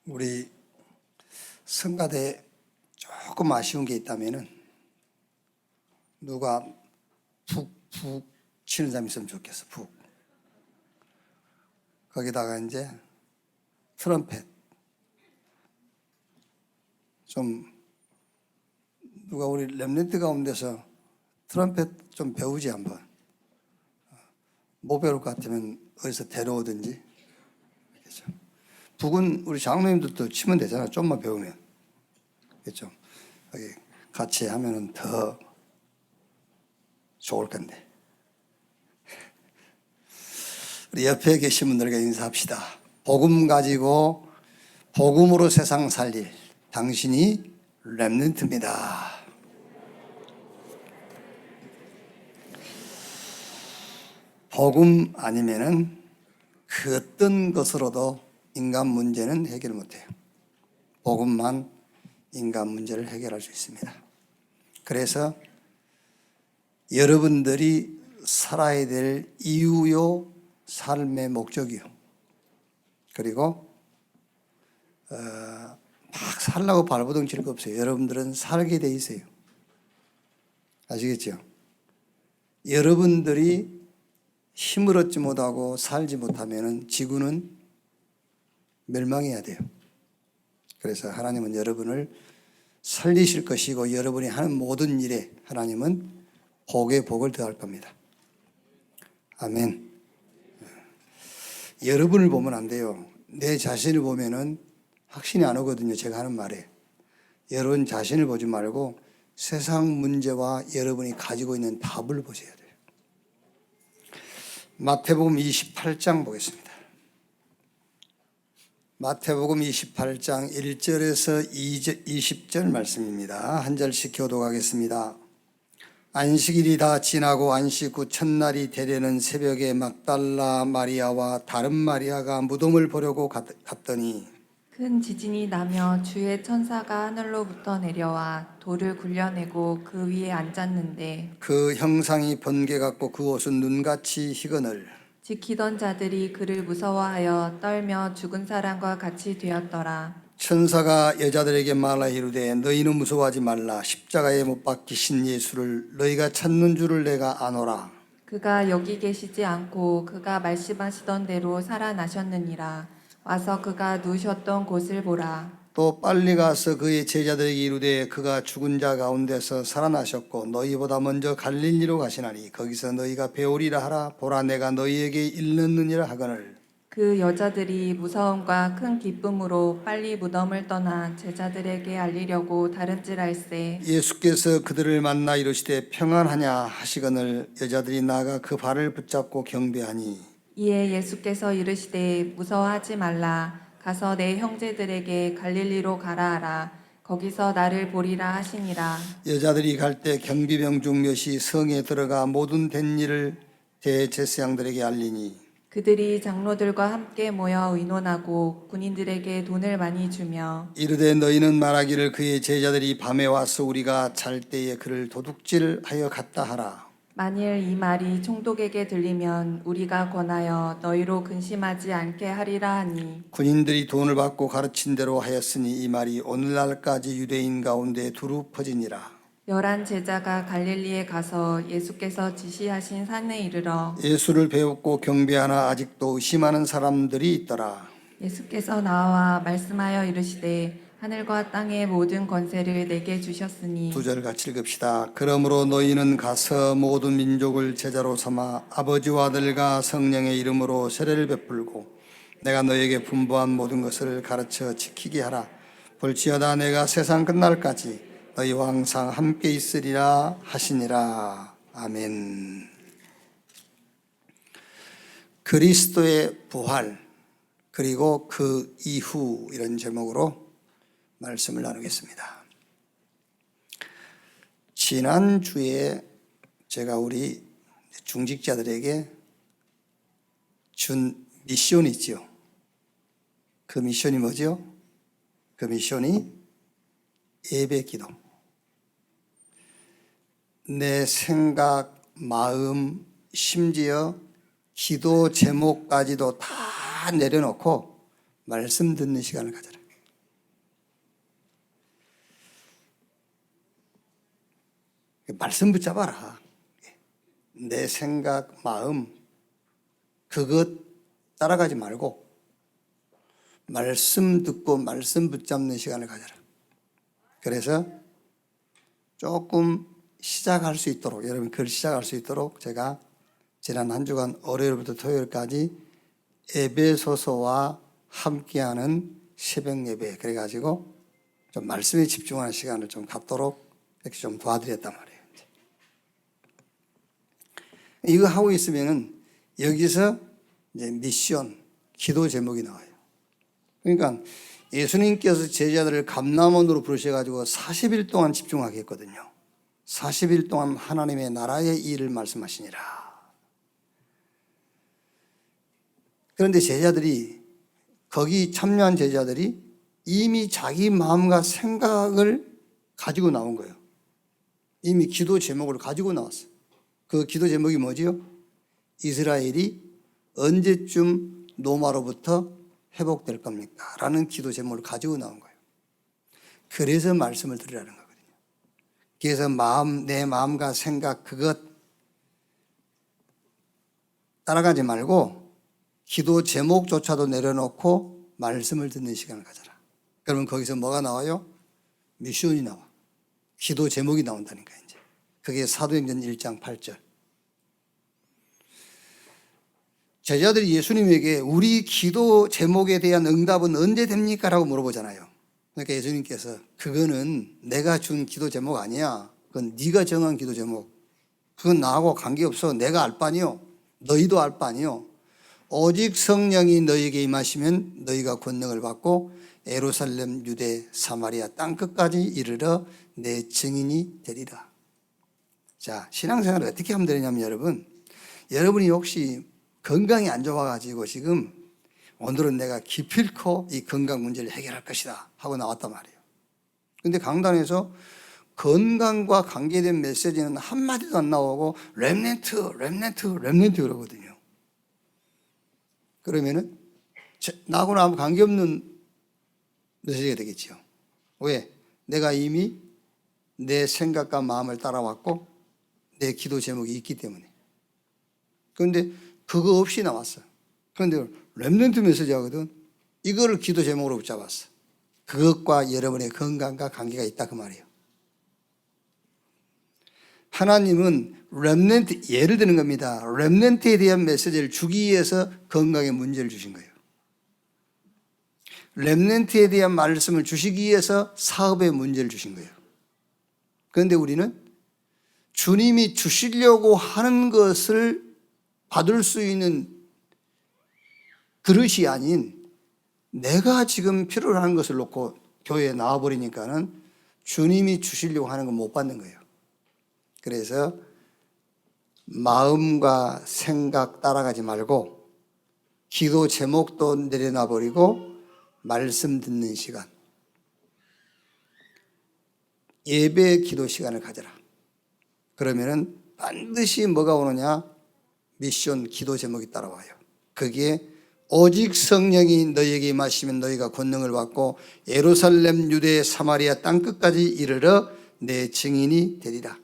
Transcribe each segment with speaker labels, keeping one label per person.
Speaker 1: 우리 성가대에 조금 아쉬운 게 있다면은 누가 푹푹 치는 사람이 있으면 좋겠어. 푹. 거기다가 이제 트럼펫 좀 누가 우리 렘넌트 가운데서 트럼펫 좀 배우지 한번. 못 배울 것 같으면 어디서 데려오든지. 그렇죠? 북은 우리 장로님들도 치면 되잖아. 좀만 배우면. 그렇죠? 여기 같이 하면은 더 좋을 건데. 우리 옆에 계신 분들에게 인사합시다. 복음 가지고 복음으로 세상 살릴 당신이 렘넌트입니다. 복음 아니면은 그 어떤 것으로도 인간 문제는 해결 못해요. 복음만 인간 문제를 해결할 수 있습니다. 그래서 여러분들이 살아야 될 이유요, 삶의 목적이요. 그리고 막 살라고 발버둥 칠 거 없어요. 여러분들은 살게 돼 있어요. 아시겠죠? 여러분들이 힘을 얻지 못하고 살지 못하면 지구는 멸망해야 돼요. 그래서 하나님은 여러분을 살리실 것이고 여러분이 하는 모든 일에 하나님은 복에 복을 더할 겁니다. 아멘. 여러분을 보면 안 돼요. 내 자신을 보면은 확신이 안 오거든요. 제가 하는 말에. 여러분 자신을 보지 말고 세상 문제와 여러분이 가지고 있는 답을 보셔야 돼요. 마태복음 28장 보겠습니다. 마태복음 28장 1절에서 20절 말씀입니다. 한 절씩 교독하겠습니다. 안식일이 다 지나고 안식 후 첫날이 되려는 새벽에 막달라 마리아와 다른 마리아가 무덤을 보려고 갔더니
Speaker 2: 큰 지진이 나며 주의 천사가 하늘로부터 내려와 돌을 굴려내고 그 위에 앉았는데
Speaker 1: 그 형상이 번개 같고 그 옷은 눈같이 희거늘
Speaker 2: 지키던 자들이 그를 무서워하여 떨며 죽은 사람과 같이 되었더라.
Speaker 1: 천사가 여자들에게 말하 이르되 너희는 무서워하지 말라. 십자가에 못 박히신 예수를 너희가 찾는 줄을 내가 아노라.
Speaker 2: 그가 여기 계시지 않고 그가 말씀하시던 대로 살아나셨느니라. 와서 그가 누우셨던 곳을 보라.
Speaker 1: 또 빨리 가서 그의 제자들에게 이르되 그가 죽은 자 가운데서 살아나셨고 너희보다 먼저 갈릴리로 가시나니 거기서 너희가 배우리라 하라. 보라 내가 너희에게 일렀느니라 하거늘.
Speaker 2: 그 여자들이 무서움과 큰 기쁨으로 빨리 무덤을 떠나 제자들에게 알리려고 다름질할세.
Speaker 1: 예수께서 그들을 만나 이르시되 평안하냐 하시거늘 여자들이 나가 그 발을 붙잡고 경배하니
Speaker 2: 이에 예수께서 이르시되 무서워하지 말라. 가서 내 형제들에게 갈릴리로 가라 하라. 거기서 나를 보리라 하시니라.
Speaker 1: 여자들이 갈 때 경비병 중 몇이 성에 들어가 모든 된 일을 대제사장들에게 알리니
Speaker 2: 그들이 장로들과 함께 모여 의논하고 군인들에게 돈을 많이 주며
Speaker 1: 이르되 너희는 말하기를 그의 제자들이 밤에 와서 우리가 잘 때에 그를 도둑질하여 갔다 하라.
Speaker 2: 만일 이 말이 총독에게 들리면 우리가 권하여 너희로 근심하지 않게 하리라 하니
Speaker 1: 군인들이 돈을 받고 가르친 대로 하였으니 이 말이 오늘날까지 유대인 가운데 두루 퍼지니라.
Speaker 2: 11 제자가 갈릴리에 가서 예수께서 지시하신 산에 이르러
Speaker 1: 예수를 배웠고 경배하나 아직도 의심하는 사람들이 있더라.
Speaker 2: 예수께서 나와 말씀하여 이르시되 하늘과 땅의 모든 권세를 내게 주셨으니
Speaker 1: 2절 같이 읽읍시다. 그러므로 너희는 가서 모든 민족을 제자로 삼아 아버지와 아들과 성령의 이름으로 세례를 베풀고 내가 너희에게 분부한 모든 것을 가르쳐 지키게 하라. 볼지어다 내가 세상 끝날까지 너희와 항상 함께 있으리라 하시니라. 아멘. 그리스도의 부활 그리고 그 이후 이런 제목으로 말씀을 나누겠습니다. 지난주에 제가 우리 중직자들에게 준 미션이 있죠. 그 미션이 뭐죠? 그 미션이 예배 기도. 내 생각, 마음, 심지어 기도 제목까지도 다 내려놓고 말씀 듣는 시간을 가져라. 말씀 붙잡아라. 내 생각, 마음 그것 따라가지 말고 말씀 듣고 말씀 붙잡는 시간을 가져라. 그래서 조금 시작할 수 있도록, 여러분 글 시작할 수 있도록 제가 지난 한 주간 월요일부터 토요일까지 에베소서와 함께하는 새벽 예배, 그래가지고 좀 말씀에 집중하는 시간을 좀 갖도록 이렇게 좀 도와드렸단 말이에요. 이거 하고 있으면은 여기서 이제 미션, 기도 제목이 나와요. 그러니까 예수님께서 제자들을 감람원으로 부르셔가지고 40일 동안 집중하게 했거든요. 40일 동안 하나님의 나라의 일을 말씀하시니라. 그런데 제자들이, 거기 참여한 제자들이 이미 자기 마음과 생각을 가지고 나온 거예요. 이미 기도 제목을 가지고 나왔어요. 그 기도 제목이 뭐지요? 이스라엘이 언제쯤 노마로부터 회복될 겁니까? 라는 기도 제목을 가지고 나온 거예요. 그래서 말씀을 드리라는 거거든요. 그래서 내 마음과 생각 그것 따라가지 말고 기도 제목조차도 내려놓고 말씀을 듣는 시간을 가져라. 그러면 거기서 뭐가 나와요? 미션이 나와. 기도 제목이 나온다니까 이제. 그게 사도행전 1장 8절. 제자들이 예수님에게 우리 기도 제목에 대한 응답은 언제 됩니까? 라고 물어보잖아요. 그러니까 예수님께서 그거는 내가 준 기도 제목 아니야. 그건 네가 정한 기도 제목. 그건 나하고 관계없어. 내가 알 바 아니요. 너희도 알 바 아니요. 오직 성령이 너희에게 임하시면 너희가 권능을 받고 예루살렘, 유대, 사마리아 땅끝까지 이르러 내 증인이 되리라. 자, 신앙생활을 어떻게 하면 되냐면 여러분이 혹시 건강이 안 좋아가지고 지금 오늘은 내가 기필코 이 건강 문제를 해결할 것이다 하고 나왔단 말이에요. 근데 강단에서 건강과 관계된 메시지는 한마디도 안 나오고 렘넌트 그러거든요. 그러면은 나하고는 아무 관계없는 메시지가 되겠죠. 왜? 내가 이미 내 생각과 마음을 따라왔고 내 기도 제목이 있기 때문에. 그런데 그거 없이 나왔어. 그런데 렘넌트 메시지 하거든. 이거를 기도 제목으로 붙잡았어. 그것과 여러분의 건강과 관계가 있다 그 말이에요. 하나님은 렘넌트, 예를 드는 겁니다. 렘넌트에 대한 메시지를 주기 위해서 건강에 문제를 주신 거예요. 렘넌트에 대한 말씀을 주시기 위해서 사업에 문제를 주신 거예요. 그런데 우리는 주님이 주시려고 하는 것을 받을 수 있는 그릇이 아닌 내가 지금 필요로 하는 것을 놓고 교회에 나와버리니까는 주님이 주시려고 하는 건 못 받는 거예요. 그래서 마음과 생각 따라가지 말고 기도 제목도 내려놔버리고 말씀 듣는 시간, 예배 기도 시간을 가져라. 그러면은 반드시 뭐가 오느냐? 미션 기도 제목이 따라와요. 그게 오직 성령이 너희에게 임하시면 너희가 권능을 받고 예루살렘, 유대, 사마리아 땅끝까지 이르러 내 증인이 되리라.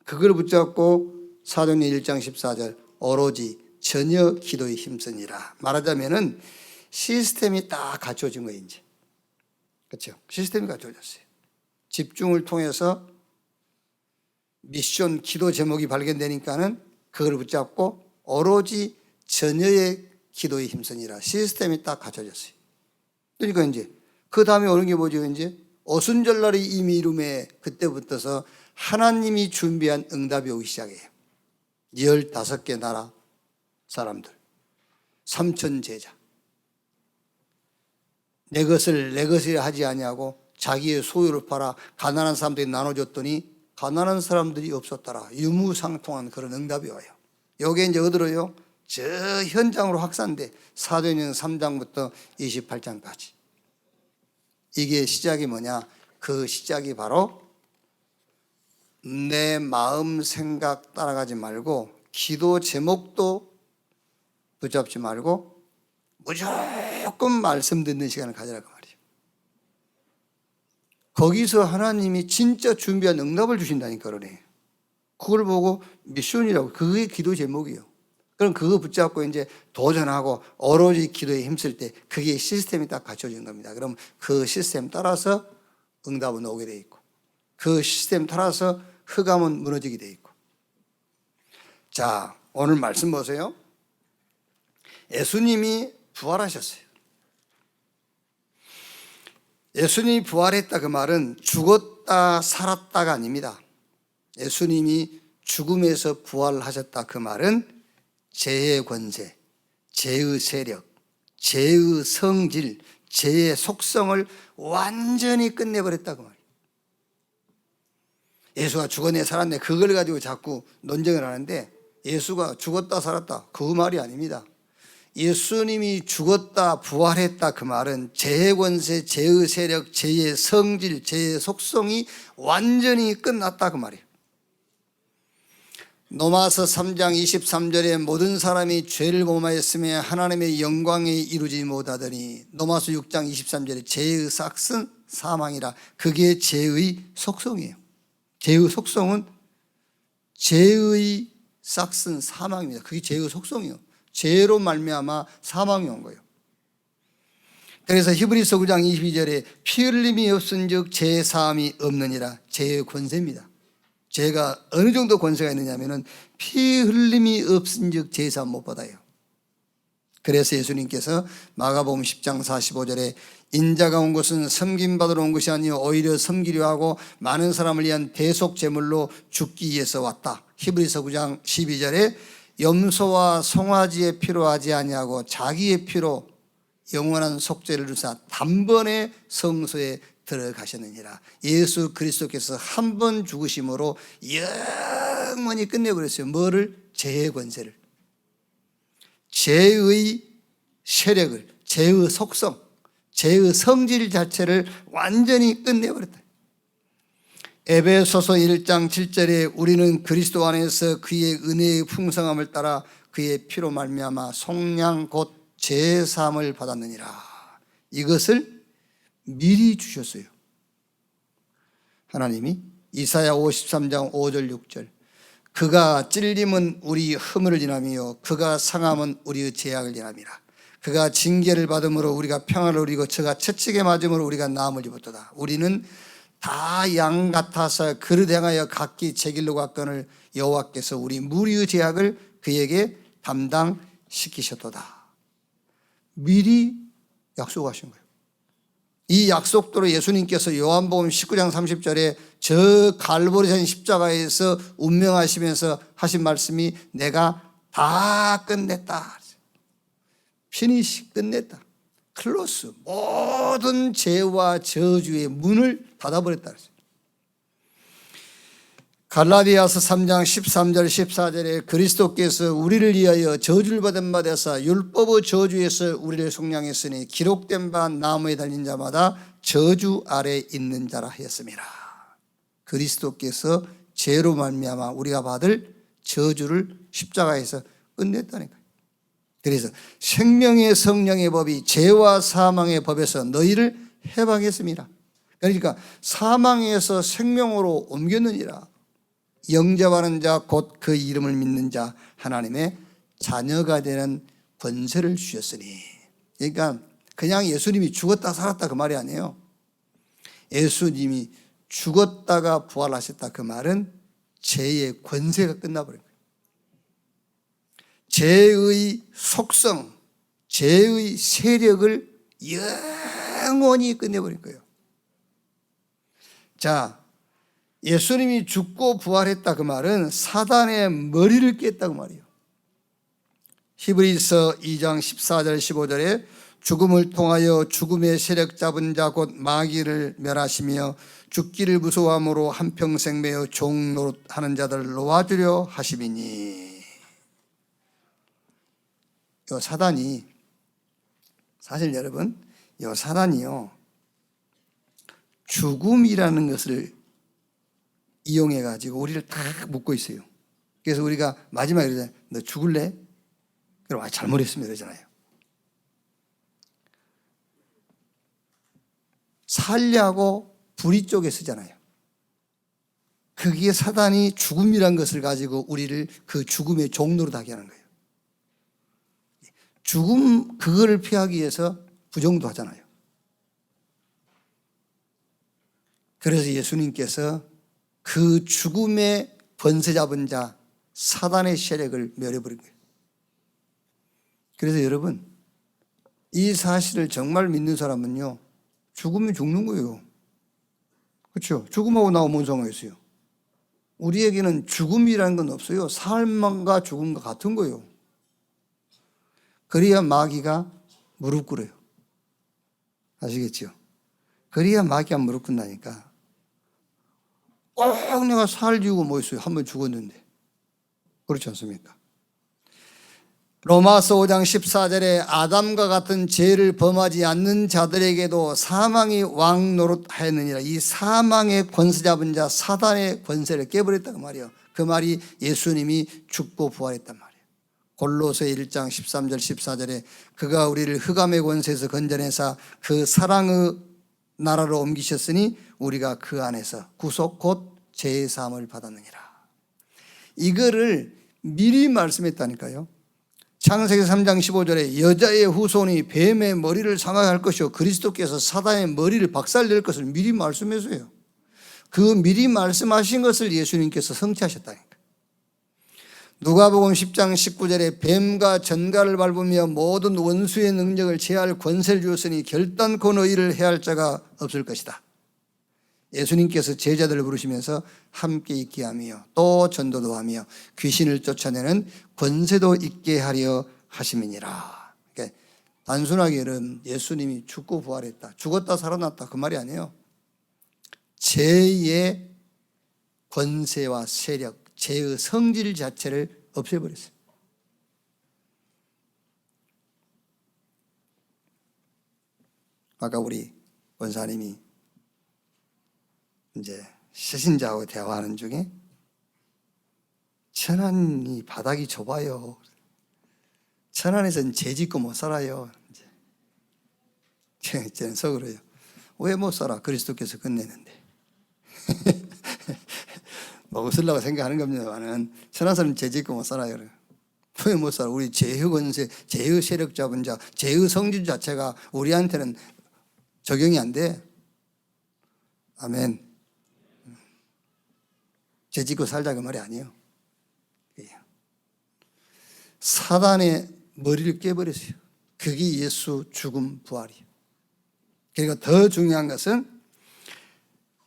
Speaker 1: 그걸 붙잡고 사도행전 1장 14절 오로지 전혀 기도에 힘쓰니라. 말하자면은 시스템이 딱 갖춰진 거예요 이제. 그렇죠? 시스템이 갖춰졌어요. 집중을 통해서 미션 기도 제목이 발견되니까는 그걸 붙잡고 오로지 전혀의 기도에 힘쓰니라. 시스템이 딱 갖춰졌어요. 그러니까 이제 그 다음에 오는 게 뭐죠? 이제 오순절날이 이미 이름에 그때부터서 하나님이 준비한 응답이 오기 시작해요. 15개 나라 사람들, 3천 제자. 내 것을 내 것이라 하지 아니하고 자기의 소유를 팔아 가난한 사람들이 나눠줬더니 가난한 사람들이 없었더라. 유무상통한 그런 응답이 와요. 요게 이제 어디로요? 저 현장으로 확산돼. 사도행전 3장부터 28장까지. 이게 시작이 뭐냐? 그 시작이 바로 내 마음 생각 따라가지 말고 기도 제목도 붙잡지 말고 무조건 말씀 듣는 시간을 가지라고 말이에요. 거기서 하나님이 진짜 준비한 응답을 주신다니까 그러네. 그걸 보고 미션이라고, 그게 기도 제목이에요. 그럼 그거 붙잡고 이제 도전하고 오로지 기도에 힘쓸 때 그게 시스템이 딱 갖춰진 겁니다. 그럼 그 시스템 따라서 응답은 오게 돼 있고, 그 시스템 따라서 흑암은 무너지게 돼 있고. 자, 오늘 말씀 보세요. 예수님이 부활하셨어요. 예수님이 부활했다 그 말은 죽었다 살았다가 아닙니다. 예수님이 죽음에서 부활하셨다 그 말은 죄의 권세, 죄의 세력, 죄의 성질, 죄의 속성을 완전히 끝내버렸다 그 말이에요. 예수가 죽었네 살았네 그걸 가지고 자꾸 논쟁을 하는데, 예수가 죽었다 살았다 그 말이 아닙니다. 예수님이 죽었다 부활했다 그 말은 죄의 권세, 죄의 세력, 죄의 성질, 죄의 속성이 완전히 끝났다 그 말이에요. 로마서 3장 23절에 모든 사람이 죄를 범하였으며 하나님의 영광에 이루지 못하더니, 로마서 6장 23절에 죄의 삭은 사망이라. 그게 죄의 속성이에요. 죄의 속성은 죄의 삭은 사망입니다. 그게 죄의 속성이에요. 죄로 말미암아 사망이 온 거예요. 그래서 히브리서 9장 22절에 피 흘림이 없은즉 죄 사함이 없느니라. 죄의 권세입니다. 죄가 어느 정도 권세가 있느냐면은 피 흘림이 없은즉 죄 사함 못 받아요. 그래서 예수님께서 마가복음 10장 45절에 인자가 온 것은 섬김받으러 온 것이 아니요 오히려 섬기려 하고 많은 사람을 위한 대속 제물로 죽기 위해서 왔다. 히브리서 9장 12절에 염소와 송아지의 피로 하지 아니하고 자기의 피로 영원한 속죄를 주사 단번에 성소에 들어가셨느니라. 예수 그리스도께서 한 번 죽으심으로 영원히 끝내버렸어요. 뭐를? 죄의 권세를, 죄의 세력을, 죄의 속성, 죄의 성질 자체를 완전히 끝내버렸다. 에베소서 1장 7절에 우리는 그리스도 안에서 그의 은혜의 풍성함을 따라 그의 피로 말미암아 속량 곧 제사함을 받았느니라. 이것을 미리 주셨어요. 하나님이 이사야 53장 5절 6절 그가 찔림은 우리 허물을 인하며 그가 상함은 우리의 죄악을 인함이라. 그가 징계를 받음으로 우리가 평안을 누리고 저가 채찍에 맞음으로 우리가 나음을 입었도다. 우리는 다 양 같아서 그릇 행하여 각기 제 길로 갔거늘 여호와께서 우리 무리의 죄악을 그에게 담당시키셨도다. 미리 약속하신 거예요. 이 약속대로 예수님께서 요한복음 19장 30절에 저 갈보리산 십자가에서 운명하시면서 하신 말씀이 내가 다 끝냈다. 피니시 끝냈다. 클로스. 모든 죄와 저주의 문을 닫아버렸다. 갈라디아서 3장 13절 14절에 그리스도께서 우리를 위하여 저주를 받은 바 되사 율법의 저주에서 우리를 속량했으니 기록된 바 나무에 달린 자마다 저주 아래 있는 자라 하였습니다. 그리스도께서 죄로 말미암아 우리가 받을 저주를 십자가에서 끝냈다니까요. 그래서 생명의 성령의 법이 죄와 사망의 법에서 너희를 해방했습니다. 그러니까 사망에서 생명으로 옮겼느니라. 영접하는 자 곧 그 이름을 믿는 자 하나님의 자녀가 되는 권세를 주셨으니. 그러니까 그냥 예수님이 죽었다 살았다 그 말이 아니에요. 예수님이 죽었다가 부활하셨다 그 말은 죄의 권세가 끝나버린 거예요. 죄의 속성, 죄의 세력을 영원히 끝내버린 거예요. 자, 예수님이 죽고 부활했다 그 말은 사단의 머리를 깼다고 말이에요. 히브리서 2장 14절 15절에 죽음을 통하여 죽음의 세력 잡은 자 곧 마귀를 멸하시며 죽기를 무서워함으로 한평생 매어 종노릇하는 자들을 놓아주려 하심이니. 요 사단이, 사실 여러분 요 사단이요 죽음이라는 것을 이용해 가지고 우리를 딱 묶고 있어요. 그래서 우리가 마지막에 그러잖아요. 너 죽을래? 그럼 잘못했습니다 그러잖아요. 살려고 불의 쪽에 쓰잖아요. 거기에 사단이 죽음이란 것을 가지고 우리를 그 죽음의 종로로 타게 하는 거예요. 죽음 그거를 피하기 위해서 부정도 하잖아요. 그래서 예수님께서 그 죽음의 번세 잡은 자 사단의 세력을 멸해버린 거예요. 그래서 여러분 이 사실을 정말 믿는 사람은요 죽으면 죽는 거예요. 그렇죠? 죽음하고 나하고 뭔 상관이 있어요? 우리에게는 죽음이라는 건 없어요. 삶과 죽음과 같은 거예요. 그래야 마귀가 무릎 꿇어요. 아시겠죠? 그래야 마귀가 무릎 꿇나니까. 꼭 내가 살지고 뭐 있어요? 한 번 죽었는데. 그렇지 않습니까? 로마서 5장 14절에 아담과 같은 죄를 범하지 않는 자들에게도 사망이 왕 노릇하였느니라. 이 사망의 권세 잡은 자 사단의 권세를 깨버렸다고 말이에요. 그 말이 예수님이 죽고 부활했단 말이에요. 골로새 1장 13절 14절에 그가 우리를 흑암의 권세에서 건져내사 그 사랑의 나라로 옮기셨으니 우리가 그 안에서 구속 곧 죄의 사함을 받았느니라. 이거를 미리 말씀했다니까요. 창세기 3장 15절에 여자의 후손이 뱀의 머리를 상하할 것이요 그리스도께서 사단의 머리를 박살낼 것을 미리 말씀해서요. 그 미리 말씀하신 것을 예수님께서 성취하셨다니까. 누가복음 10장 19절에 뱀과 전갈을 밟으며 모든 원수의 능력을 제할 권세를 주었으니 결단코 너희를 해할 자가 없을 것이다. 예수님께서 제자들을 부르시면서 함께 있게 하며 또 전도도 하며 귀신을 쫓아내는 권세도 있게 하려 하심이니라. 그러니까 단순하게 여러분 예수님이 죽고 부활했다, 죽었다 살아났다 그 말이 아니에요. 죄의 권세와 세력, 죄의 성질 자체를 없애버렸어요. 아까 우리 원사님이 이제 시신자하고 대화하는 중에 천안이 바닥이 좁아요. 천안에서는 죄 짓고 못 살아요. 저는 속으로요. 왜 못 살아? 그리스도께서 끝내는데. 뭐 웃으려고 생각하는 겁니다만은 천안에서는 죄 짓고 못 살아요. 왜 못 살아? 우리 죄의 권세, 죄의 세력 잡은 자, 죄의 성질 자체가 우리한테는 적용이 안 돼. 아멘. 죄 짓고 살자 그 말이 아니에요. 사단의 머리를 깨버렸어요. 그게 예수 죽음 부활이에요. 그리고 더 중요한 것은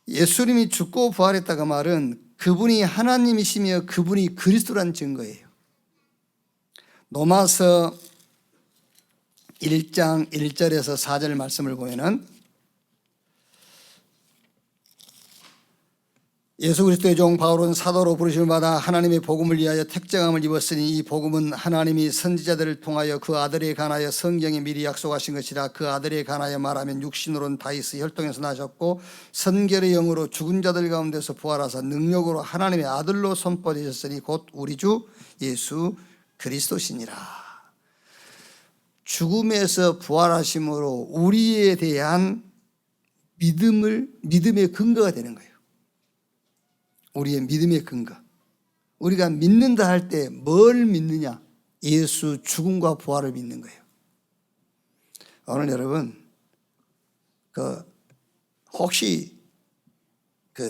Speaker 1: 예수님이 죽고 부활했다 그 말은 그분이 하나님이시며 그분이 그리스도라는 증거예요. 로마서 1장 1절에서 4절 말씀을 보면은 예수 그리스도의 종 바울은 사도로 부르심을 받아 하나님의 복음을 위하여 택정함을 입었으니 이 복음은 하나님이 선지자들을 통하여 그 아들에 관하여 성경에 미리 약속하신 것이라. 그 아들에 관하여 말하면 육신으로는 다윗의 혈통에서 나셨고 선결의 영으로 죽은 자들 가운데서 부활하사 능력으로 하나님의 아들로 선포되셨으니 곧 우리 주 예수 그리스도시니라. 죽음에서 부활하심으로 우리에 대한 믿음의 근거가 되는 거예요. 우리의 믿음의 근거. 우리가 믿는다 할 때 뭘 믿느냐? 예수 죽음과 부활을 믿는 거예요. 오늘 여러분 혹시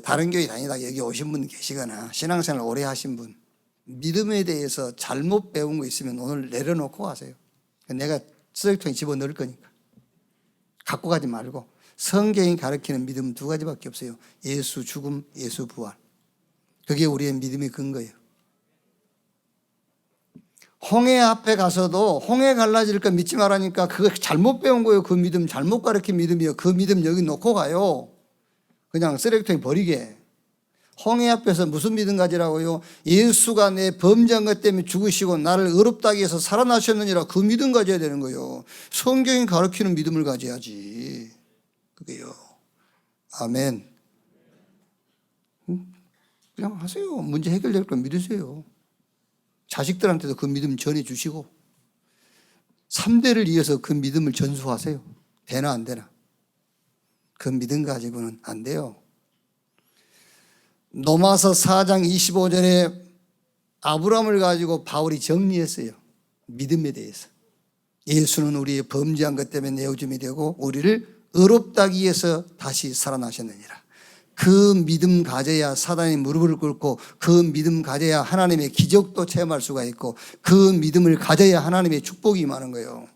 Speaker 1: 다른 교회 다니다 여기 오신 분 계시거나 신앙생활 오래 하신 분 믿음에 대해서 잘못 배운 거 있으면 오늘 내려놓고 가세요. 내가 쓰레기통에 집어넣을 거니까 갖고 가지 말고 성경이 가르치는 믿음은 두 가지밖에 없어요. 예수 죽음, 예수 부활. 그게 우리의 믿음의 근거예요. 홍해 앞에 가서도 홍해 갈라질 거 믿지 말라니까 그거 잘못 배운 거예요. 그 믿음 잘못 가르친 믿음이에요. 그 믿음 여기 놓고 가요. 그냥 쓰레기통에 버리게. 홍해 앞에서 무슨 믿음 가지라고요? 예수가 내 범죄한 것 때문에 죽으시고 나를 의롭다기 위해서 살아나셨느니라. 그 믿음 가져야 되는 거예요. 성경이 가르치는 믿음을 가져야지. 그게요. 아멘. 그냥 하세요. 문제 해결될 걸 믿으세요. 자식들한테도 그 믿음 전해주시고 3대를 이어서 그 믿음을 전수하세요. 되나 안 되나? 그 믿음 가지고는 안 돼요. 로마서 4장 25절에 아브라함을 가지고 바울이 정리했어요. 믿음에 대해서. 예수는 우리의 범죄한 것 때문에 내어줌이 되고 우리를 의롭다 하기 위해서 다시 살아나셨느니라. 그 믿음 가져야 사단이 무릎을 꿇고, 그 믿음 가져야 하나님의 기적도 체험할 수가 있고, 그 믿음을 가져야 하나님의 축복이 임하는 거예요.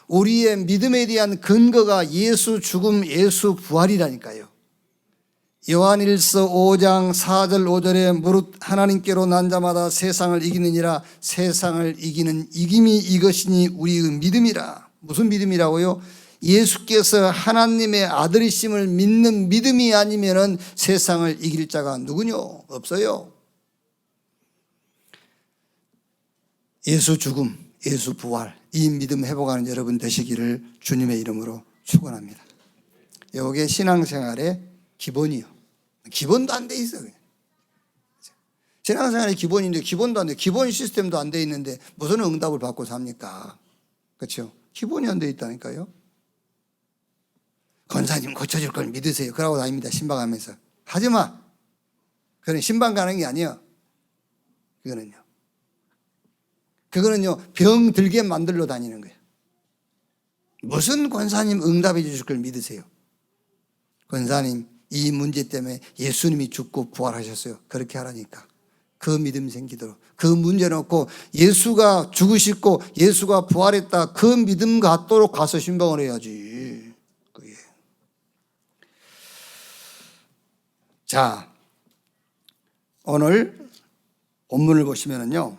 Speaker 1: 우리의 믿음에 대한 근거가 예수 죽음, 예수 부활이라니까요. 요한일서 5장 4절 5절에 무릇 하나님께로 난 자마다 세상을 이기느니라. 세상을 이기는 이김이 이것이니 우리의 믿음이라. 무슨 믿음이라고요? 예수께서 하나님의 아들이심을 믿는 믿음이 아니면은 세상을 이길 자가 누구뇨? 없어요. 예수 죽음, 예수 부활, 이 믿음 회복하는 여러분 되시기를 주님의 이름으로 축원합니다. 이게 신앙생활의 기본이요. 기본도 안 돼 있어요. 신앙생활의 기본인데 기본도 안 돼. 기본 시스템도 안 돼 있는데 무슨 응답을 받고 삽니까? 그렇죠? 기본이 안 돼 있다니까요. 권사님 고쳐줄 걸 믿으세요. 그러고 다닙니다. 신방하면서. 하지마. 그건 신방 가는 게 아니에요. 그거는요 병 들게 만들러 다니는 거예요. 무슨 권사님 응답해 주실 걸 믿으세요. 권사님 이 문제 때문에 예수님이 죽고 부활하셨어요. 그렇게 하라니까. 그 믿음 생기도록. 그 문제 놓고 예수가 죽으시고 예수가 부활했다, 그 믿음 갖도록 가서 신방을 해야지. 그게. 자, 오늘 본문을 보시면은요,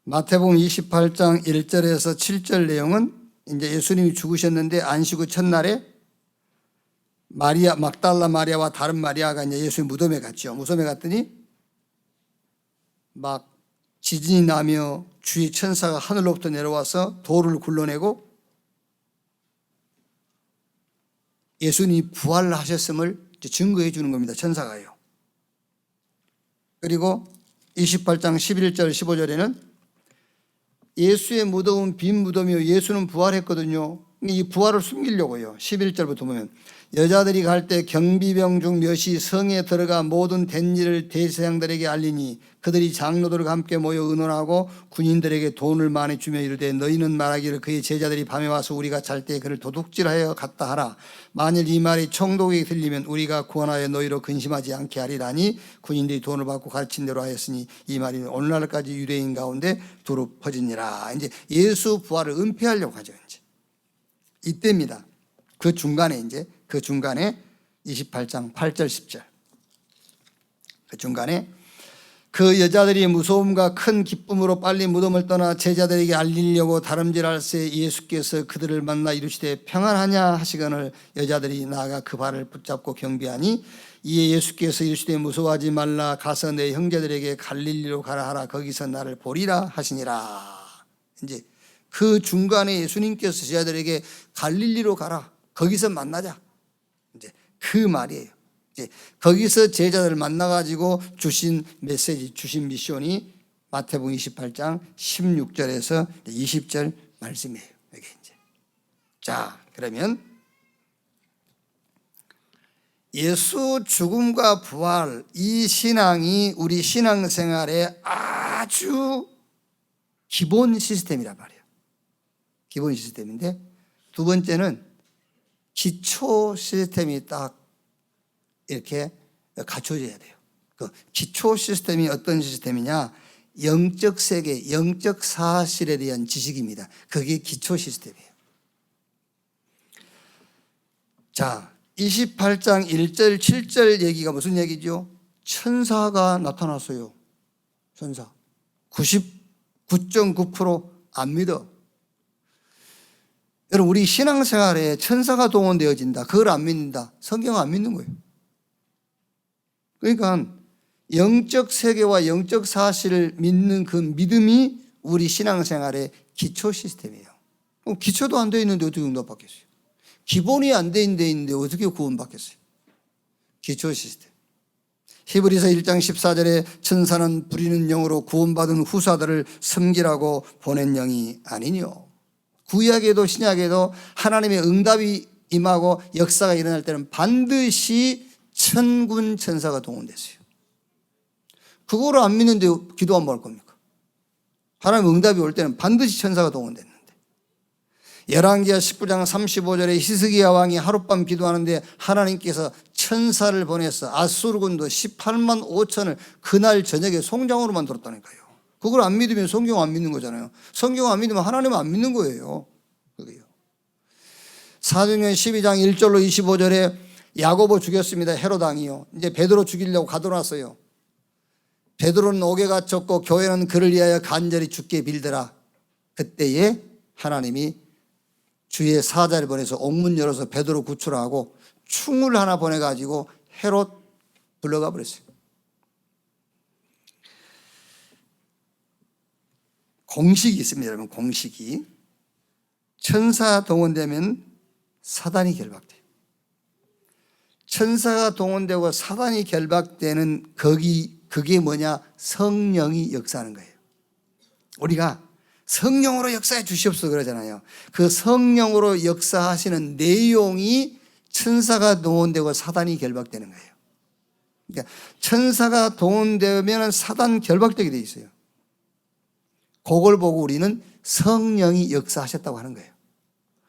Speaker 1: 마태복음 28장 1절에서 7절 내용은 이제 예수님이 죽으셨는데 안식 후 첫날에 마리아, 막달라 마리아와 다른 마리아가 이제 예수의 무덤에 갔죠. 무덤에 갔더니 막 지진이 나며 주의 천사가 하늘로부터 내려와서 돌을 굴러내고 예수님이 부활하셨음을 증거해 주는 겁니다. 천사가요. 그리고 28장 11절 15절에는 예수의 무덤은 빈 무덤이요 예수는 부활했거든요. 이 부활을 숨기려고요. 11절부터 보면 여자들이 갈 때 경비병 중 몇이 성에 들어가 모든 된 일을 대제사장들에게 알리니 그들이 장로들과 함께 모여 의논하고 군인들에게 돈을 많이 주며 이르되 너희는 말하기를 그의 제자들이 밤에 와서 우리가 잘 때 그를 도둑질하여 갔다 하라. 만일 이 말이 총독에게 들리면 우리가 구원하여 너희로 근심하지 않게 하리라니 군인들이 돈을 받고 가르친 대로 하였으니 이 말이 오늘날까지 유대인 가운데 두루 퍼지니라. 이제 예수 부활을 은폐하려고 하죠. 이제 이때입니다. 그 중간에 28장 8절 10절 그 중간에 그 여자들이 무서움과 큰 기쁨으로 빨리 무덤을 떠나 제자들에게 알리려고 다름질할 새 예수께서 그들을 만나 이르시되 평안하냐 하시거늘 여자들이 나아가 그 발을 붙잡고 경배하니 이에 예수께서 이르시되 무서워하지 말라 가서 내 형제들에게 갈릴리로 가라 하라 거기서 나를 보리라 하시니라. 이제 그 중간에 예수님께서 제자들에게 갈릴리로 가라, 거기서 만나자, 이제 그 말이에요. 이제 거기서 제자들을 만나가지고 주신 메시지, 주신 미션이 마태복음 28장 16절에서 20절 말씀이에요. 이게 이제. 자, 그러면 예수 죽음과 부활, 이 신앙이 우리 신앙생활의 아주 기본 시스템이란 말이에요. 기본 시스템인데, 두 번째는 기초 시스템이 딱 이렇게 갖춰져야 돼요. 그 기초 시스템이 어떤 시스템이냐? 영적 세계, 영적 사실에 대한 지식입니다. 그게 기초 시스템이에요. 자, 28장 1절, 7절 얘기가 무슨 얘기죠? 천사가 나타났어요. 천사. 99.9% 안 믿어. 여러분, 우리 신앙생활에 천사가 동원되어진다, 그걸 안 믿는다, 성경 안 믿는 거예요. 그러니까 영적 세계와 영적 사실을 믿는 그 믿음이 우리 신앙생활의 기초 시스템이에요. 기초도 안 돼 있는데 어떻게 응답받겠어요? 기본이 안 돼 있는데 어떻게 구원받겠어요? 기초 시스템. 히브리서 1장 14절에 천사는 부리는 영으로 구원받은 후사들을 섬기라고 보낸 영이 아니뇨. 구약에도 신약에도 하나님의 응답이 임하고 역사가 일어날 때는 반드시 천군 천사가 동원됐어요. 그거를 안 믿는데 기도하면 뭐 할 겁니까? 하나님 응답이 올 때는 반드시 천사가 동원됐는데. 열왕기하 19장 35절에 히스기야 왕이 하룻밤 기도하는데 하나님께서 천사를 보내서 아수르 군도 18만 5천을 그날 저녁에 송장으로 만들었다니까요. 그걸 안 믿으면 성경 안 믿는 거잖아요. 성경 안 믿으면 하나님은 안 믿는 거예요. 그게요. 사도행전 12장 1절로 25절에 야고보 죽였습니다. 헤롯 왕이요. 이제 베드로 죽이려고 가둬놨어요. 베드로는 옥에 갇혔고 교회는 그를 위하여 간절히 주께 빌더라. 그때에 하나님이 주의 사자를 보내서 옥문 열어서 베드로 구출하고 충을 하나 보내가지고 헤롯 불러가 버렸어요. 공식이 있습니다, 여러분. 공식이. 천사 동원되면 사단이 결박돼요. 천사가 동원되고 사단이 결박되는 그게 뭐냐? 성령이 역사하는 거예요. 우리가 성령으로 역사해 주시옵소서 그러잖아요. 그 성령으로 역사하시는 내용이 천사가 동원되고 사단이 결박되는 거예요. 그러니까 천사가 동원되면 사단 결박되게 돼 있어요. 그걸 보고 우리는 성령이 역사하셨다고 하는 거예요.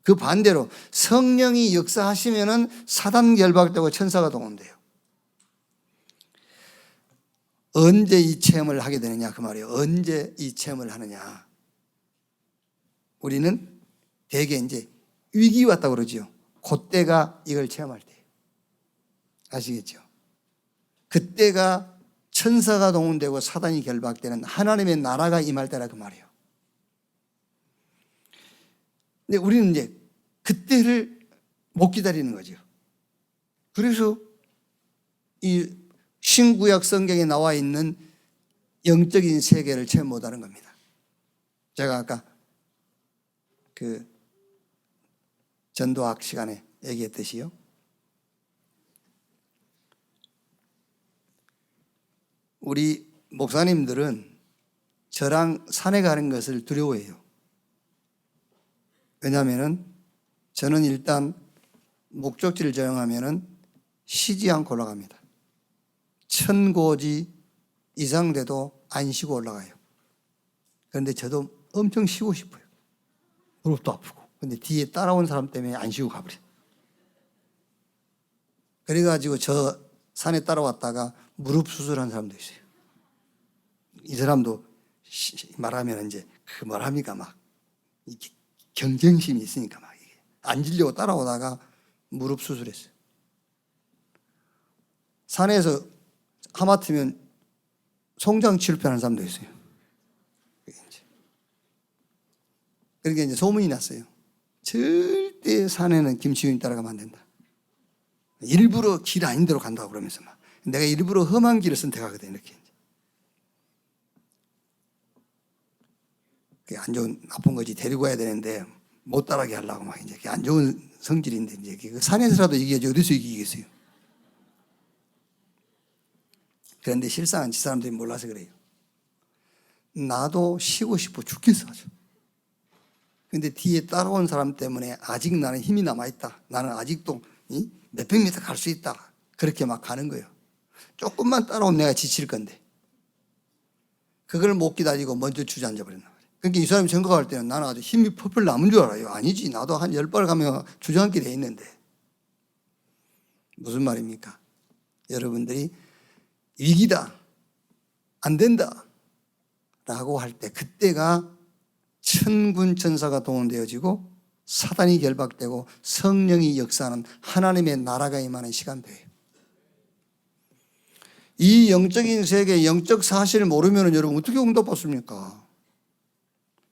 Speaker 1: 그 반대로 성령이 역사하시면은 사단 결박되고 천사가 동원돼요. 언제 이 체험을 하게 되느냐 그 말이에요. 언제 이 체험을 하느냐. 우리는 대개 이제 위기 왔다고 그러죠. 그때가 이걸 체험할 때. 아시겠죠? 그때가 천사가 동원되고 사단이 결박되는 하나님의 나라가 임할 때라 그 말이에요. 근데 우리는 이제 그때를 못 기다리는 거죠. 그래서 이 신구약 성경에 나와 있는 영적인 세계를 체험 못하는 겁니다. 제가 아까 그 전도학 시간에 얘기했듯이요. 우리 목사님들은 저랑 산에 가는 것을 두려워해요. 왜냐하면 저는 일단 목적지를 정하면 쉬지 않고 올라갑니다. 1000고지 이상 돼도 안 쉬고 올라가요. 그런데 저도 엄청 쉬고 싶어요. 무릎도 아프고. 근데 뒤에 따라온 사람 때문에 안 쉬고 가버려요. 그래가지고 저 산에 따라왔다가 무릎 수술한 사람도 있어요. 이 사람도 말하면 이제 그 말합니까 막 경쟁심이 있으니까 막 앉으려고 따라오다가 무릎 수술했어요. 산에서 하마터면 송장 치료하는 사람도 있어요. 그러니까 이제 소문이 났어요. 절대 산에는 김치윤이 따라가면 안 된다. 일부러 길 아닌 데로 간다고 그러면서 막 내가 일부러 험한 길을 선택하거든 이렇게. 그게 안 좋은 나쁜 거지 데리고 가야 되는데 못 따라게 하려고 막 이제 안 좋은 성질인데 이제 그 산에서라도 이기야지 어디서 이기겠어요. 그런데 실상은 지 사람들이 몰라서 그래요. 나도 쉬고 싶어 죽겠어 아주. 근데 뒤에 따라온 사람 때문에 아직 나는 힘이 남아있다. 나는 아직도 몇백 미터 갈 수 있다. 그렇게 막 가는 거예요. 조금만 따라오면 내가 지칠 건데. 그걸 못 기다리고 먼저 주저앉아 버렸나 말이에요. 그러니까 이 사람이 생각할 때는 나는 아주 힘이 펄펄 남은 줄 알아요. 아니지. 나도 한 10발 가면 주저앉게 돼 있는데. 무슨 말입니까? 여러분들이 위기다. 안 된다. 라고 할 때 그때가 천군 천사가 동원되어지고 사단이 결박되고 성령이 역사하는 하나님의 나라가 임하는 시간대예요. 이 영적인 세계, 영적 사실을 모르면 여러분 어떻게 응답받습니까?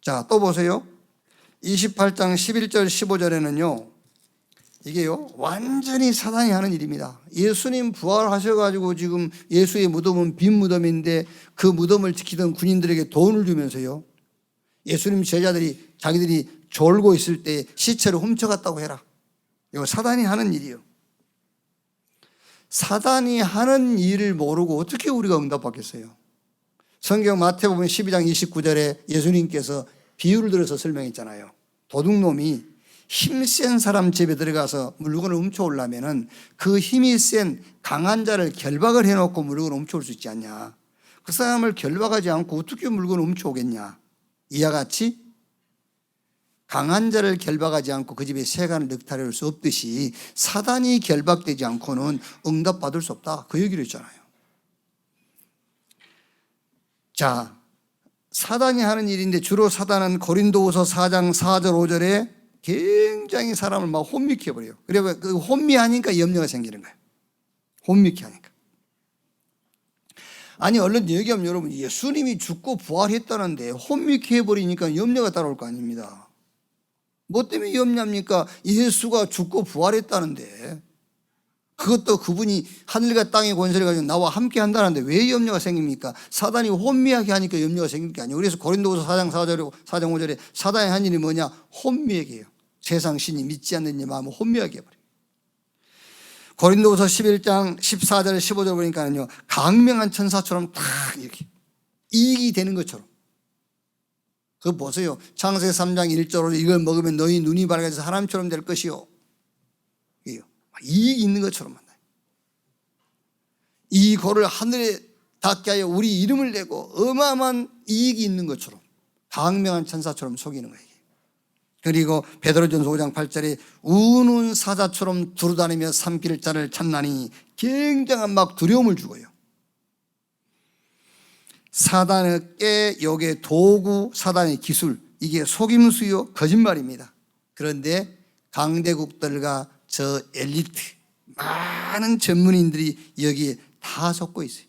Speaker 1: 자, 또 보세요. 28장 11절 15절에는요. 이게요. 완전히 사단이 하는 일입니다. 예수님 부활하셔가지고 지금 예수의 무덤은 빈 무덤인데 그 무덤을 지키던 군인들에게 돈을 주면서요. 예수님 제자들이 자기들이 졸고 있을 때 시체를 훔쳐갔다고 해라. 이거 사단이 하는 일이에요. 사단이 하는 일을 모르고 어떻게 우리가 응답받겠어요? 성경 마태복음 12장 29절에 예수님께서 비유를 들어서 설명했잖아요. 도둑놈이 힘센 사람 집에 들어가서 물건을 훔쳐오려면은 그 힘이 센 강한 자를 결박을 해놓고 물건을 훔쳐올 수 있지 않냐. 그 사람을 결박하지 않고 어떻게 물건을 훔쳐오겠냐. 이와 같이 강한 자를 결박하지 않고 그 집에 세간을 늑탈할 수 없듯이 사단이 결박되지 않고는 응답받을 수 없다. 그 얘기를 했잖아요. 자, 사단이 하는 일인데 주로 사단은 고린도후서 4장 4절 5절에 굉장히 사람을 막 혼미케 해버려요. 그리고 그 혼미하니까 염려가 생기는 거예요. 혼미케 하니까. 아니 얼른 얘기하면 여러분 예수님이 죽고 부활했다는데 혼미케 해버리니까 염려가 따라올 거 아닙니다. 뭐 때문에 염려합니까? 예수가 죽고 부활했다는데 그것도 그분이 하늘과 땅의 권세를 가지고 나와 함께 한다는데 왜 염려가 생깁니까? 사단이 혼미하게 하니까 염려가 생기는 게 아니에요. 그래서 고린도후서 4장 5절에 사단이 한 일이 뭐냐? 혼미하게 해요. 세상 신이 믿지 않는 이 마음을 혼미하게 해버려요. 고린도후서 11장 14절 15절 보니까요 강명한 천사처럼 딱 이렇게 이익이 되는 것처럼. 그거 보세요. 창세기 3장 1절로 이걸 먹으면 너희 눈이 밝아져서 하나님처럼 될 것이요. 이익이 있는 것처럼 만나요. 이 고를 하늘에 닿게 하여 우리 이름을 내고 어마어마한 이익이 있는 것처럼 강명한 천사처럼 속이는 거예요. 그리고 베드로전서 5장 8절에 우는 사자처럼 두루다니며 삼킬 자를 찾나니 굉장한 막 두려움을 주고요. 사단의 깨욕의 도구, 사단의 기술, 이게 속임수요 거짓말입니다. 그런데 강대국들과 저 엘리트 많은 전문인들이 여기에 다 속고 있어요.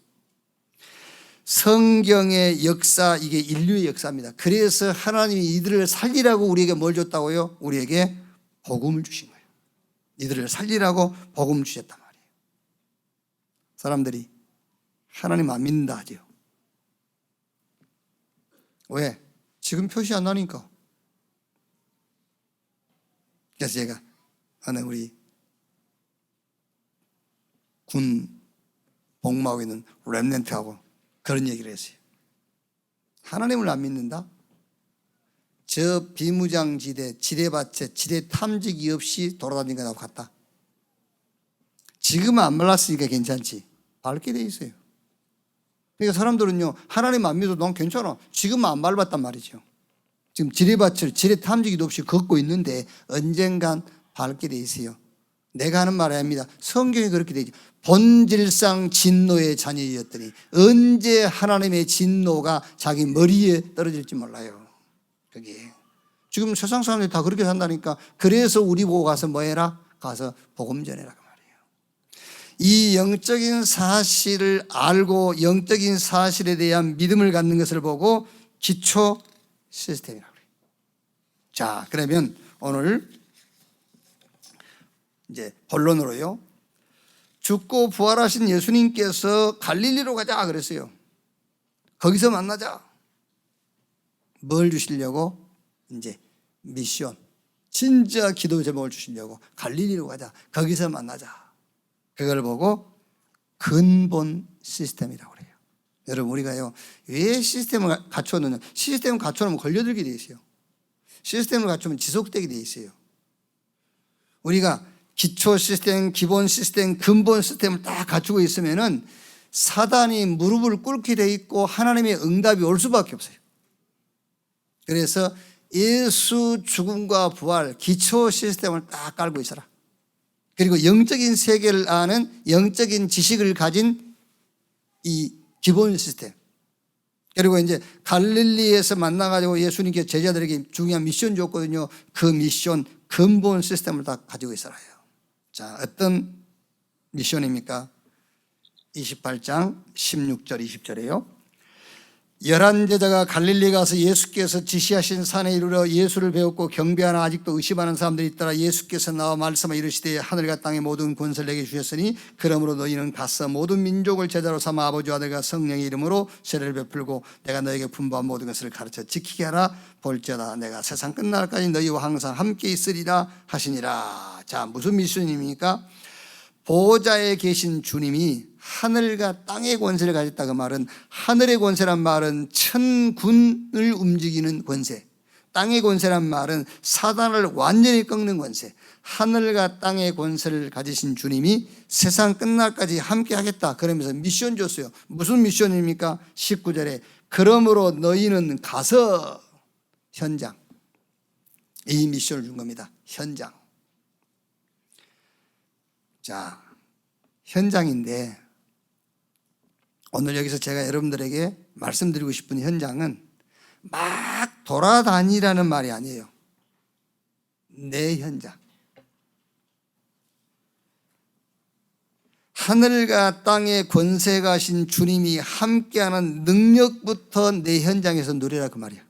Speaker 1: 성경의 역사, 이게 인류의 역사입니다. 그래서 하나님이 이들을 살리라고 우리에게 뭘 줬다고요? 우리에게 복음을 주신 거예요. 이들을 살리라고 복음을 주셨단 말이에요. 사람들이 하나님 안 믿는다 하죠. 왜? 지금 표시 안 나니까. 그래서 제가 어느 우리 군 복무하고 있는 렘넌트하고 그런 얘기를 했어요. 하나님을 안 믿는다? 저 비무장지대, 지뢰밭에 지뢰 탐지기 없이 돌아다니는 거하고 같다. 지금은 안 말랐으니까 괜찮지. 밟게 돼 있어요. 그러니까 사람들은요, 하나님 안 믿어도 난 괜찮아. 지금은 안 밟았단 말이죠. 지금 지뢰밭을 지뢰 탐지기도 없이 걷고 있는데 언젠간 밟게 돼 있어요. 내가 하는 말이 아닙니다. 성경이 그렇게 되죠. 본질상 진노의 자녀였더니 언제 하나님의 진노가 자기 머리에 떨어질지 몰라요. 그게 지금 세상 사람들이 다 그렇게 산다니까. 그래서 우리 보고 가서 뭐 해라? 가서 복음 전해라 그 말이에요. 이 영적인 사실을 알고 영적인 사실에 대한 믿음을 갖는 것을 보고 기초 시스템이라고 그래요. 자, 그러면 오늘 이제 본론으로요. 죽고 부활하신 예수님께서 갈릴리로 가자 그랬어요. 거기서 만나자. 뭘 주시려고? 이제 미션, 진짜 기도 제목을 주시려고 갈릴리로 가자. 거기서 만나자. 그걸 보고 근본 시스템이라고 그래요. 여러분 우리가요 왜 시스템을 갖추었느냐? 시스템을 갖춰놓으면 걸려들게 돼 있어요. 시스템을 갖추면 지속되게 돼 있어요. 우리가 기초 시스템, 기본 시스템, 근본 시스템을 딱 갖추고 있으면은 사단이 무릎을 꿇게 돼 있고 하나님의 응답이 올 수밖에 없어요. 그래서 예수 죽음과 부활 기초 시스템을 딱 깔고 있어라. 그리고 영적인 세계를 아는 영적인 지식을 가진 이 기본 시스템. 그리고 이제 갈릴리에서 만나가지고 예수님께 제자들에게 중요한 미션 줬거든요. 그 미션 근본 시스템을 다 가지고 있어라. 자, 어떤 미션입니까? 28장 16절 20절이에요. 11제자가 갈릴리 가서 예수께서 지시하신 산에 이르러 예수를 배웠고 경배하나 아직도 의심하는 사람들이 있더라. 예수께서 나와 말씀하 이르시되 하늘과 땅의 모든 권세를 내게 주셨으니 그러므로 너희는 가서 모든 민족을 제자로 삼아 아버지와 아들과 성령의 이름으로 세례를 베풀고 내가 너에게 분부한 모든 것을 가르쳐 지키게 하라. 볼지어다 내가 세상 끝날까지 너희와 항상 함께 있으리라 하시니라. 자, 무슨 미션입니까? 보좌에 계신 주님이 하늘과 땅의 권세를 가졌다. 그 말은 하늘의 권세란 말은 천군을 움직이는 권세, 땅의 권세란 말은 사단을 완전히 꺾는 권세, 하늘과 땅의 권세를 가지신 주님이 세상 끝날까지 함께 하겠다 그러면서 미션 줬어요. 무슨 미션입니까? 19절에 그러므로 너희는 가서 현장, 이 미션을 준 겁니다. 현장. 자, 현장인데 오늘 여기서 제가 여러분들에게 말씀드리고 싶은 현장은 막 돌아다니라는 말이 아니에요. 내 현장. 하늘과 땅의 권세가 하신 주님이 함께하는 능력부터 내 현장에서 누리라 그 말이야.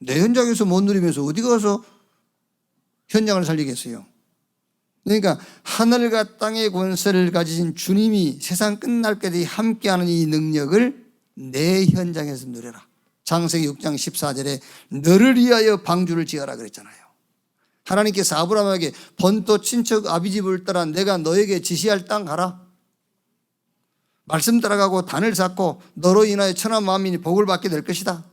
Speaker 1: 내 현장에서 못 누리면서 어디 가서 현장을 살리겠어요? 그러니까 하늘과 땅의 권세를 가지신 주님이 세상 끝날 때까지 함께하는 이 능력을 내 현장에서 누려라. 창세기 6장 14절에 너를 위하여 방주를 지어라 그랬잖아요. 하나님께서 아브라함에게 본토 친척 아비집을 따라 내가 너에게 지시할 땅 가라. 말씀 따라가고 단을 쌓고 너로 인하여 천하 만민이 복을 받게 될 것이다.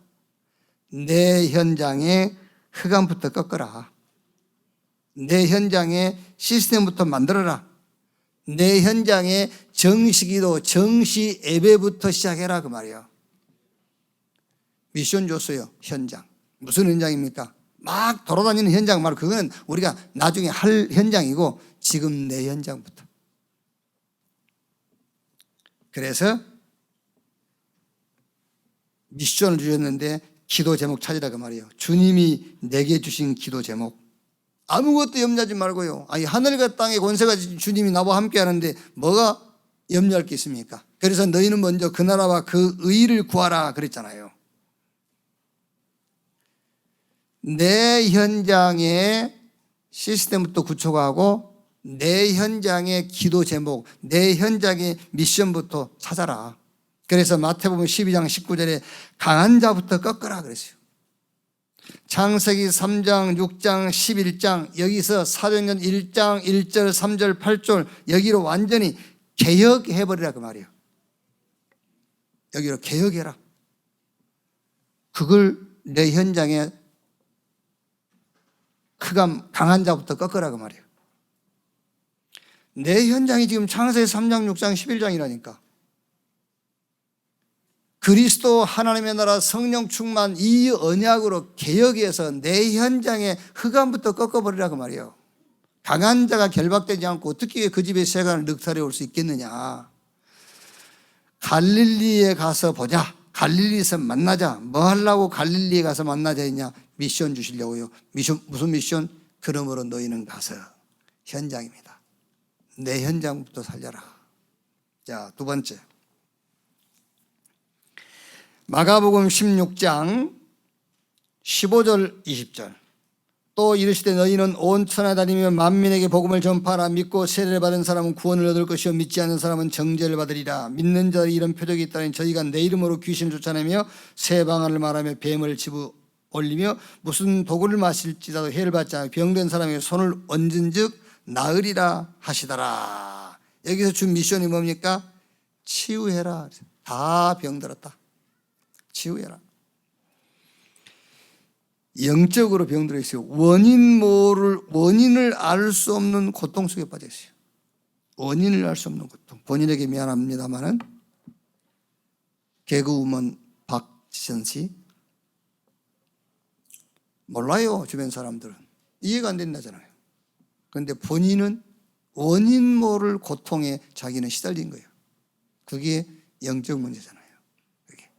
Speaker 1: 내 현장에 흑암부터 꺾어라. 내 현장에 시스템부터 만들어라. 내 현장에 정시기도 정시 예배부터 시작해라 그 말이에요. 미션 줬어요. 현장. 무슨 현장입니까? 막 돌아다니는 현장 말고 그거는 우리가 나중에 할 현장이고 지금 내 현장부터. 그래서 미션을 주셨는데 기도 제목 찾으라 그 말이에요. 주님이 내게 주신 기도 제목. 아무것도 염려하지 말고요. 아니 하늘과 땅의 권세가 주님이 나와 함께 하는데 뭐가 염려할 게 있습니까? 그래서 너희는 먼저 그 나라와 그 의를 구하라 그랬잖아요. 내 현장의 시스템부터 구축하고 내 현장의 기도 제목, 내 현장의 미션부터 찾아라. 그래서 마태복음 12장 19절에 강한 자부터 꺾어라 그랬어요. 창세기 3장, 6장, 11장 여기서 사도행전 1장, 1절, 3절, 8절 여기로 완전히 개혁해버리라 그 말이에요. 여기로 개혁해라. 그걸 내 현장에 흑암 강한 자부터 꺾으라 그 말이에요. 내 현장이 지금 창세기 3장, 6장, 11장이라니까. 그리스도 하나님의 나라 성령 충만 이 언약으로 개혁해서 내 현장에 흑암부터 꺾어버리라 그 말이에요. 강한 자가 결박되지 않고 어떻게 그 집의 세간을 늑탈해 올 수 있겠느냐. 갈릴리에 가서 보자. 갈릴리에서 만나자. 뭐 하려고 갈릴리에 가서 만나자 했냐. 미션 주시려고요. 미션, 무슨 미션? 그러므로 너희는 가서 현장입니다. 내 현장부터 살려라. 자, 두 번째. 마가복음 16장 15절 20절 또 이르시되 너희는 온 천하에 다니며 만민에게 복음을 전파하라. 믿고 세례를 받은 사람은 구원을 얻을 것이요 믿지 않는 사람은 정죄를 받으리라. 믿는 자들이 이런 표적이 있다니 저희가 내 이름으로 귀신을 쫓아내며 새 방언을 말하며 뱀을 집어 올리며 무슨 도구를 마실지라도 해를 받지 않고 병든 사람에게 손을 얹은 즉 나으리라 하시더라. 여기서 준 미션이 뭡니까? 치유해라. 다 병들었다. 치유해라. 영적으로 병들어 있어요. 원인을 알 수 없는 고통 속에 빠져 있어요. 원인을 알 수 없는 고통. 본인에게 미안합니다만은 개그우먼 박지선 씨 몰라요. 주변 사람들은 이해가 안 된다잖아요. 그런데 본인은 원인 모를 고통에 자기는 시달린 거예요. 그게 영적 문제잖아요. 그게.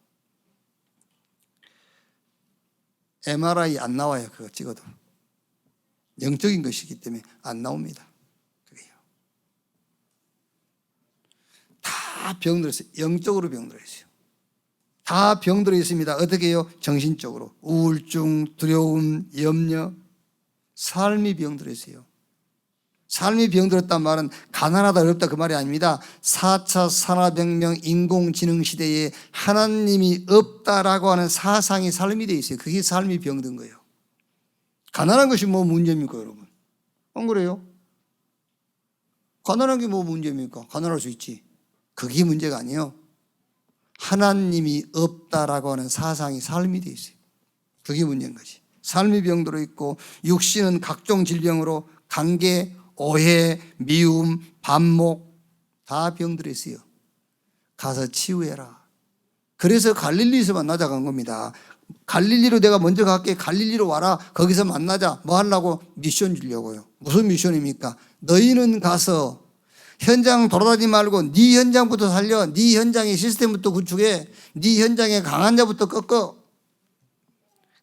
Speaker 1: MRI 안 나와요. 그거 찍어도. 영적인 것이기 때문에 안 나옵니다. 그게요. 다 병들어 있어요. 영적으로 병들어 있어요. 다 병들어 있습니다. 어떻게 해요? 정신적으로. 우울증, 두려움, 염려. 삶이 병들어 있어요. 삶이 병들었단 말은 가난하다 어렵다 그 말이 아닙니다. 4차 산업혁명 인공지능 시대에 하나님이 없다라고 하는 사상이 삶이 되어 있어요. 그게 삶이 병든 거예요. 가난한 것이 뭐 문제입니까 여러분? 안 그래요? 가난한 게 뭐 문제입니까? 가난할 수 있지. 그게 문제가 아니에요. 하나님이 없다라고 하는 사상이 삶이 되어 있어요. 그게 문제인 거지. 삶이 병들어 있고 육신은 각종 질병으로 관계, 오해, 미움, 반목 다 병들어 있어요. 가서 치유해라. 그래서 갈릴리에서 만나자 간 겁니다. 갈릴리로 내가 먼저 갈게. 갈릴리로 와라. 거기서 만나자. 뭐 하려고? 미션 주려고요. 무슨 미션입니까? 너희는 가서 현장 돌아다니지 말고 네 현장부터 살려. 네 현장의 시스템부터 구축해. 네 현장의 강한 자부터 꺾어.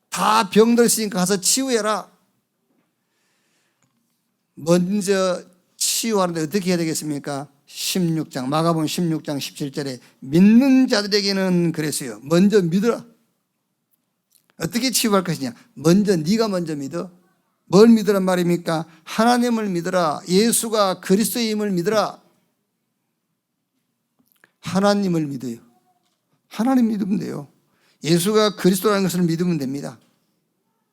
Speaker 1: 다 병들 있으니까 가서 치유해라. 먼저 치유하는데 어떻게 해야 되겠습니까? 16장 마가복음 16장 17절에 믿는 자들에게는 그랬어요. 먼저 믿어라. 어떻게 치유할 것이냐? 먼저 네가 먼저 믿어. 뭘 믿으란 말입니까? 하나님을 믿어라. 예수가 그리스도의 힘을 믿어라. 하나님을 믿어요. 하나님 믿으면 돼요. 예수가 그리스도라는 것을 믿으면 됩니다.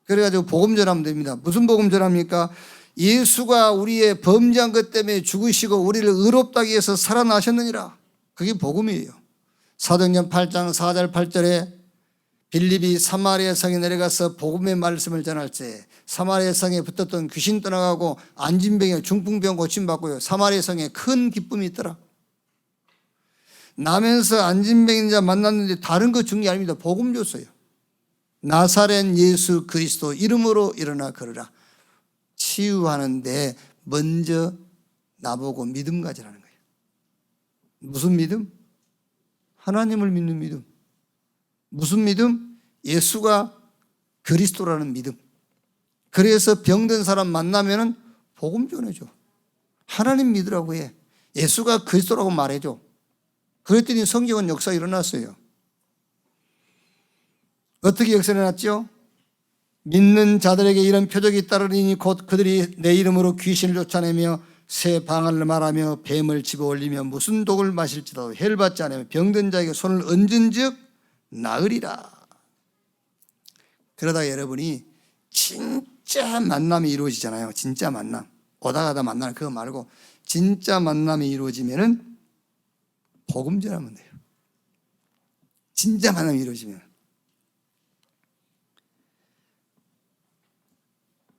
Speaker 1: 그래가지고 복음 전하면 됩니다. 무슨 복음 전합니까? 예수가 우리의 범죄한 것 때문에 죽으시고 우리를 의롭다 하기 위해서 살아나셨느니라. 그게 복음이에요. 사도행전 8장 4절 8절에 빌립이 사마리아 성에 내려가서 복음의 말씀을 전할 때 사마리아 성에 붙었던 귀신 떠나가고 안진병에 중풍병 고침받고요. 사마리아 성에 큰 기쁨이 있더라. 나면서 안진병인 자 만났는데 다른 거 중요 아닙니다. 복음 줬어요. 나사렛 예수 그리스도 이름으로 일어나 걸으라. 치유하는데 먼저 나보고 믿음 가지라는 거예요. 무슨 믿음? 하나님을 믿는 믿음. 무슨 믿음? 예수가 그리스도라는 믿음. 그래서 병든 사람 만나면은 복음 전해줘. 하나님 믿으라고 해. 예수가 그리스도라고 말해줘. 그랬더니 성경은 역사 일어났어요. 어떻게 역사 일어났죠? 믿는 자들에게 이런 표적이 따르리니 곧 그들이 내 이름으로 귀신을 쫓아내며 새 방언을 말하며 뱀을 집어올리며 무슨 독을 마실지라도 해를 받지 않으며 병든 자에게 손을 얹은 즉 나으리라. 그러다 여러분이 진짜 만남이 이루어지잖아요. 진짜 만남. 오다 가다 만나는 그거 말고 진짜 만남이 이루어지면은 복음 전하면 돼요. 진짜 만남이 이루어지면.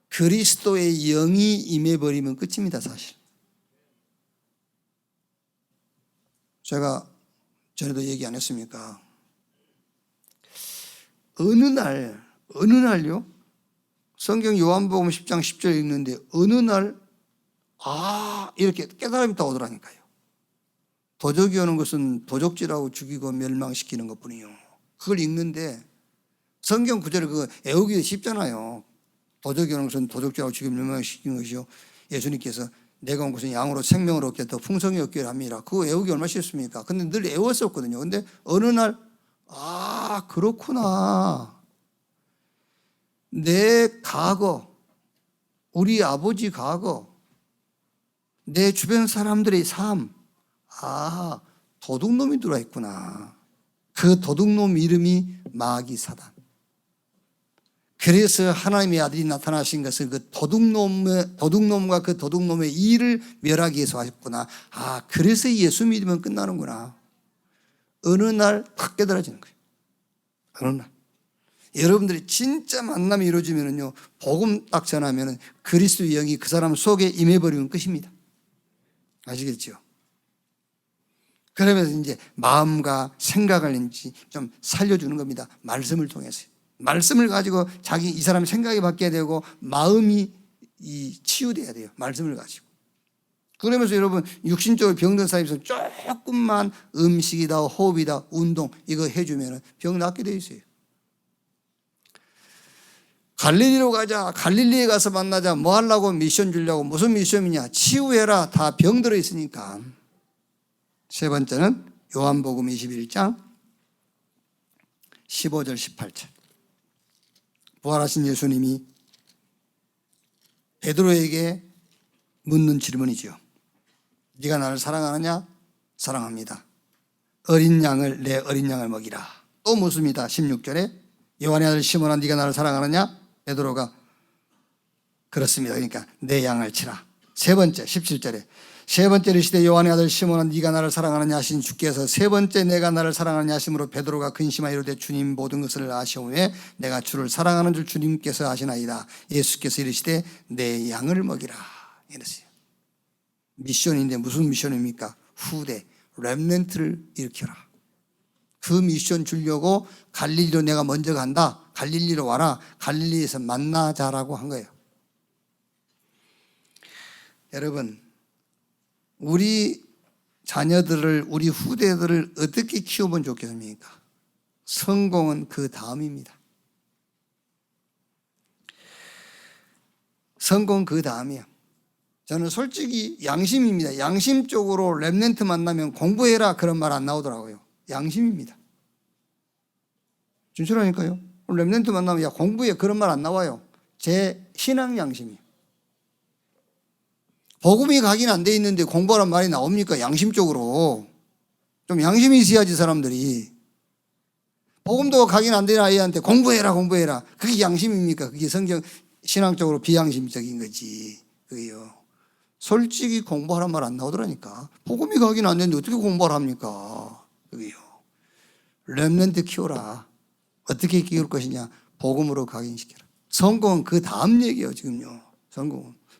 Speaker 1: 그리스도의 영이 임해버리면 끝입니다, 사실. 제가 전에도 얘기 안 했습니까? 어느 날요? 성경 요한복음 10장 10절 읽는데 어느 날 이렇게 깨달음이 딱 오더라니까요. 도적이 오는 것은 도적질하고 죽이고 멸망시키는 것뿐이요. 그걸 읽는데 성경 구절을 그거 외우기 쉽잖아요. 도적이 오는 것은 도적질하고 죽이고 멸망시키는 것이요. 예수님께서 내가 온 것은 양으로 생명을 얻게 더 풍성히 얻게 함이라. 그거 외우기 얼마나 쉽습니까? 근데 늘 외웠었거든요. 근데 어느 날 그렇구나. 내 과거, 우리 아버지 과거, 내 주변 사람들의 삶, 도둑놈이 들어있구나. 그 도둑놈 이름이 마귀 사단. 그래서 하나님의 아들이 나타나신 것은 그 도둑놈과 그 도둑놈의 일을 멸하기 위해서 하셨구나. 그래서 예수 믿으면 끝나는구나. 어느 날 탁 깨달아지는 거예요. 어느 날. 여러분들이 진짜 만남이 이루어지면요, 복음 딱 전하면은 그리스도의 영이 그 사람 속에 임해버리면 끝입니다. 아시겠죠? 그러면서 이제 마음과 생각을 이제 좀 살려주는 겁니다. 말씀을 통해서. 말씀을 가지고 이 사람의 생각이 바뀌어야 되고 마음이 치유돼야 돼요. 말씀을 가지고. 그러면서 여러분 육신적으로 병든 사람에서 조금만 음식이다 호흡이다 운동 이거 해주면 병 낫게 돼 있어요. 갈릴리로 가자. 갈릴리에 가서 만나자. 뭐 하려고? 미션 주려고. 무슨 미션이냐? 치유해라. 다 병들어 있으니까. 세 번째는 요한복음 21장 15절 18절. 부활하신 예수님이 베드로에게 묻는 질문이죠. 네가 나를 사랑하느냐? 사랑합니다. 내 어린 양을 먹이라. 또 묻습니다. 16절에 요한의 아들 시몬아 네가 나를 사랑하느냐? 베드로가 그렇습니다. 그러니까 내 양을 치라. 세 번째 17절에 세 번째 이르시되 요한의 아들 시몬아 네가 나를 사랑하느냐 하신 주께서 세 번째 내가 나를 사랑하느냐 하심으로 베드로가 근심하여 이르되 주님 모든 것을 아시오매 내가 주를 사랑하는 줄 주님께서 아시나이다. 예수께서 이르시되 내 양을 먹이라 이랬어요. 미션인데 무슨 미션입니까? 후대 렘넌트를 일으켜라. 그 미션 주려고 갈릴리로 내가 먼저 간다. 갈릴리로 와라. 갈릴리에서 만나자라고 한 거예요. 여러분, 우리 자녀들을, 우리 후대들을 어떻게 키워보면 좋겠습니까? 성공은 그 다음입니다. 성공 그 다음이야. 저는 솔직히 양심입니다. 양심적으로 렘넌트 만나면 공부해라 그런 말 안 나오더라고요. 양심입니다. 진짜라니까요. 렘넌트 만나면 야 공부해 그런 말 안 나와요. 제 신앙 양심이에요. 복음이 각인 안 돼 있는데 공부하란 말이 나옵니까? 양심적으로. 좀 양심이 있어야지 사람들이. 복음도 각인 안 된 아이한테 공부해라 공부해라. 그게 양심입니까? 그게 성경 신앙적으로 비양심적인 거지. 그게요. 솔직히 공부하란 말 안 나오더라니까. 복음이 각인 안 되는데 어떻게 공부를 합니까? 그게요. 렘넌트 키워라. 어떻게 키울 것이냐? 복음으로 각인시켜라. 성공은 그 다음 얘기예요 지금요.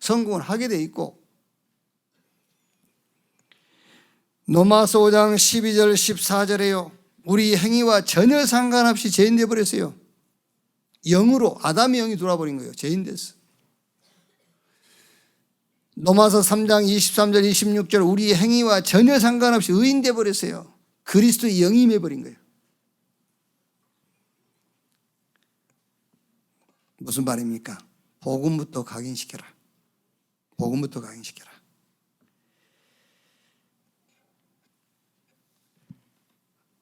Speaker 1: 성공은 하게 돼 있고. 로마서 5장 12절 14절에요. 우리 행위와 전혀 상관없이 죄인 되어버렸어요. 영으로 아담의 영이 돌아버린 거예요. 죄인 됐어. 로마서 3장 23절 26절 우리 행위와 전혀 상관없이 의인 되어버렸어요. 그리스도의 영이 임해버린 거예요. 무슨 말입니까? 복음부터 각인시켜라. 복음부터 각인시켜라.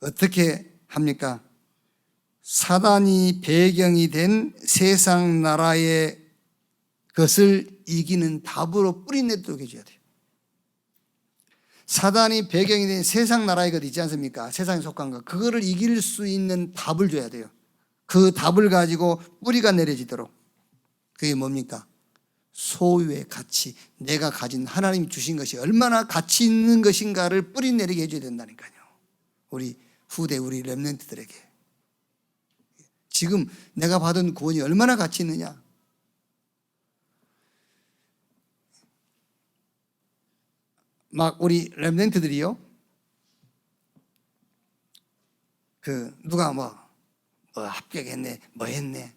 Speaker 1: 어떻게 합니까? 사단이 배경이 된 세상 나라의 것을 이기는 답으로 뿌리내도록 해줘야 돼요. 사단이 배경이 된 세상 나라의 것 있지 않습니까? 세상에 속한 것. 그거를 이길 수 있는 답을 줘야 돼요. 그 답을 가지고 뿌리가 내려지도록. 그게 뭡니까? 소유의 가치, 내가 가진 하나님이 주신 것이 얼마나 가치 있는 것인가를 뿌리 내리게 해줘야 된다니까요. 우리 후대, 우리 렘넌트들에게. 지금 내가 받은 구원이 얼마나 가치 있느냐. 막 우리 렘넌트들이요. 누가 뭐 합격했네, 뭐 했네.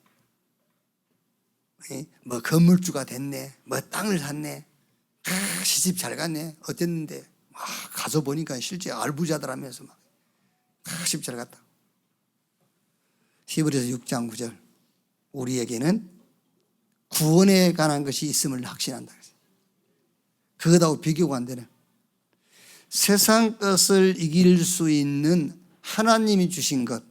Speaker 1: 뭐 건물주가 됐네, 뭐 땅을 샀네, 시집 잘 갔네, 어땠는데, 가서 보니까 실제 알부자들하면서 막 시집 잘 갔다. 히브리서 6장 9절 우리에게는 구원에 관한 것이 있음을 확신한다. 그것하고 비교가 안 되는 세상 것을 이길 수 있는 하나님이 주신 것,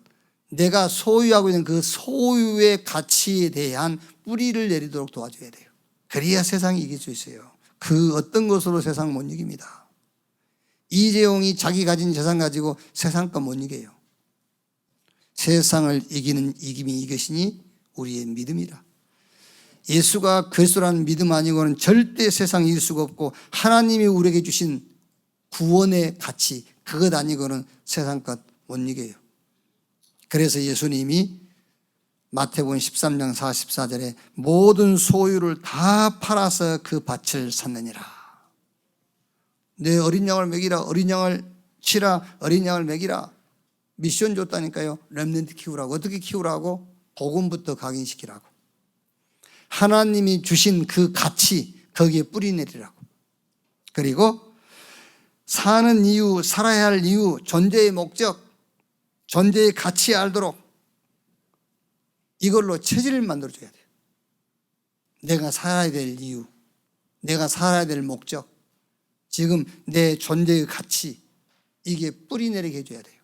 Speaker 1: 내가 소유하고 있는 그 소유의 가치에 대한 뿌리를 내리도록 도와줘야 돼요. 그래야 세상이 이길 수 있어요. 그 어떤 것으로 세상 못 이깁니다. 이재용이 자기 가진 재산 가지고 세상 것 못 이겨요. 세상을 이기는 이김이 이것이니 우리의 믿음이라. 예수가 그리스도라는 믿음 아니고는 절대 세상 이길 수가 없고 하나님이 우리에게 주신 구원의 가치 그것 아니고는 세상 것 못 이겨요. 그래서 예수님이 마태복음 13장 44절에 모든 소유를 다 팔아서 그 밭을 샀느니라. 내 어린 양을 먹이라, 어린 양을 치라, 어린 양을 먹이라. 미션 줬다니까요. 렘넌트 키우라고. 어떻게 키우라고? 복음부터 각인시키라고. 하나님이 주신 그 가치 거기에 뿌리 내리라고. 그리고 사는 이유, 살아야 할 이유, 존재의 목적, 존재의 가치 알도록 이걸로 체질을 만들어줘야 돼요. 내가 살아야 될 이유, 내가 살아야 될 목적, 지금 내 존재의 가치 이게 뿌리 내리게 해줘야 돼요.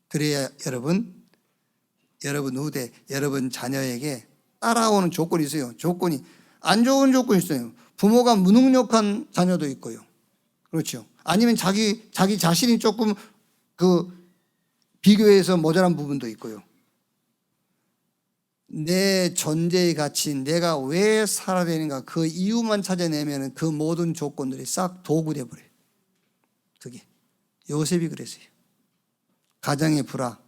Speaker 1: 그래야 여러분 후대, 여러분 자녀에게 따라오는 조건이 있어요. 조건이 안 좋은 조건이 있어요. 부모가 무능력한 자녀도 있고요. 그렇죠. 아니면 자기 자신이 조금 비교해서 모자란 부분도 있고요. 내 존재의 가치, 내가 왜 살아야 되는가 그 이유만 찾아내면 그 모든 조건들이 싹 도구돼 버려요. 그게 요셉이 그랬어요. 가정의 불화,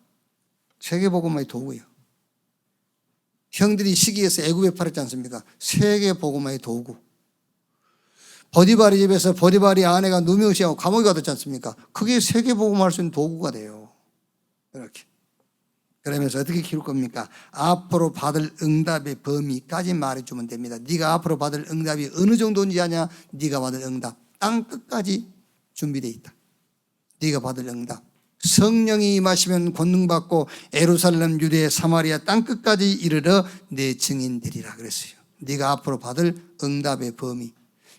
Speaker 1: 세계복음화의 도구예요. 형들이 시기해서 애굽에 팔았지 않습니까? 세계복음화의 도구. 보디발의 집에서 보디발의 아내가 누명시하고 감옥에 가뒀지 않습니까? 그게 세계복음화할 수 있는 도구가 돼요. 이렇게. 그러면서 어떻게 키울 겁니까? 앞으로 받을 응답의 범위까지 말해주면 됩니다. 네가 앞으로 받을 응답이 어느 정도인지 아냐? 네가 받을 응답 땅 끝까지 준비되어 있다. 네가 받을 응답. 성령이 임하시면 권능받고 예루살렘, 유대, 사마리아 땅 끝까지 이르러 내 증인 되리라 그랬어요. 네가 앞으로 받을 응답의 범위.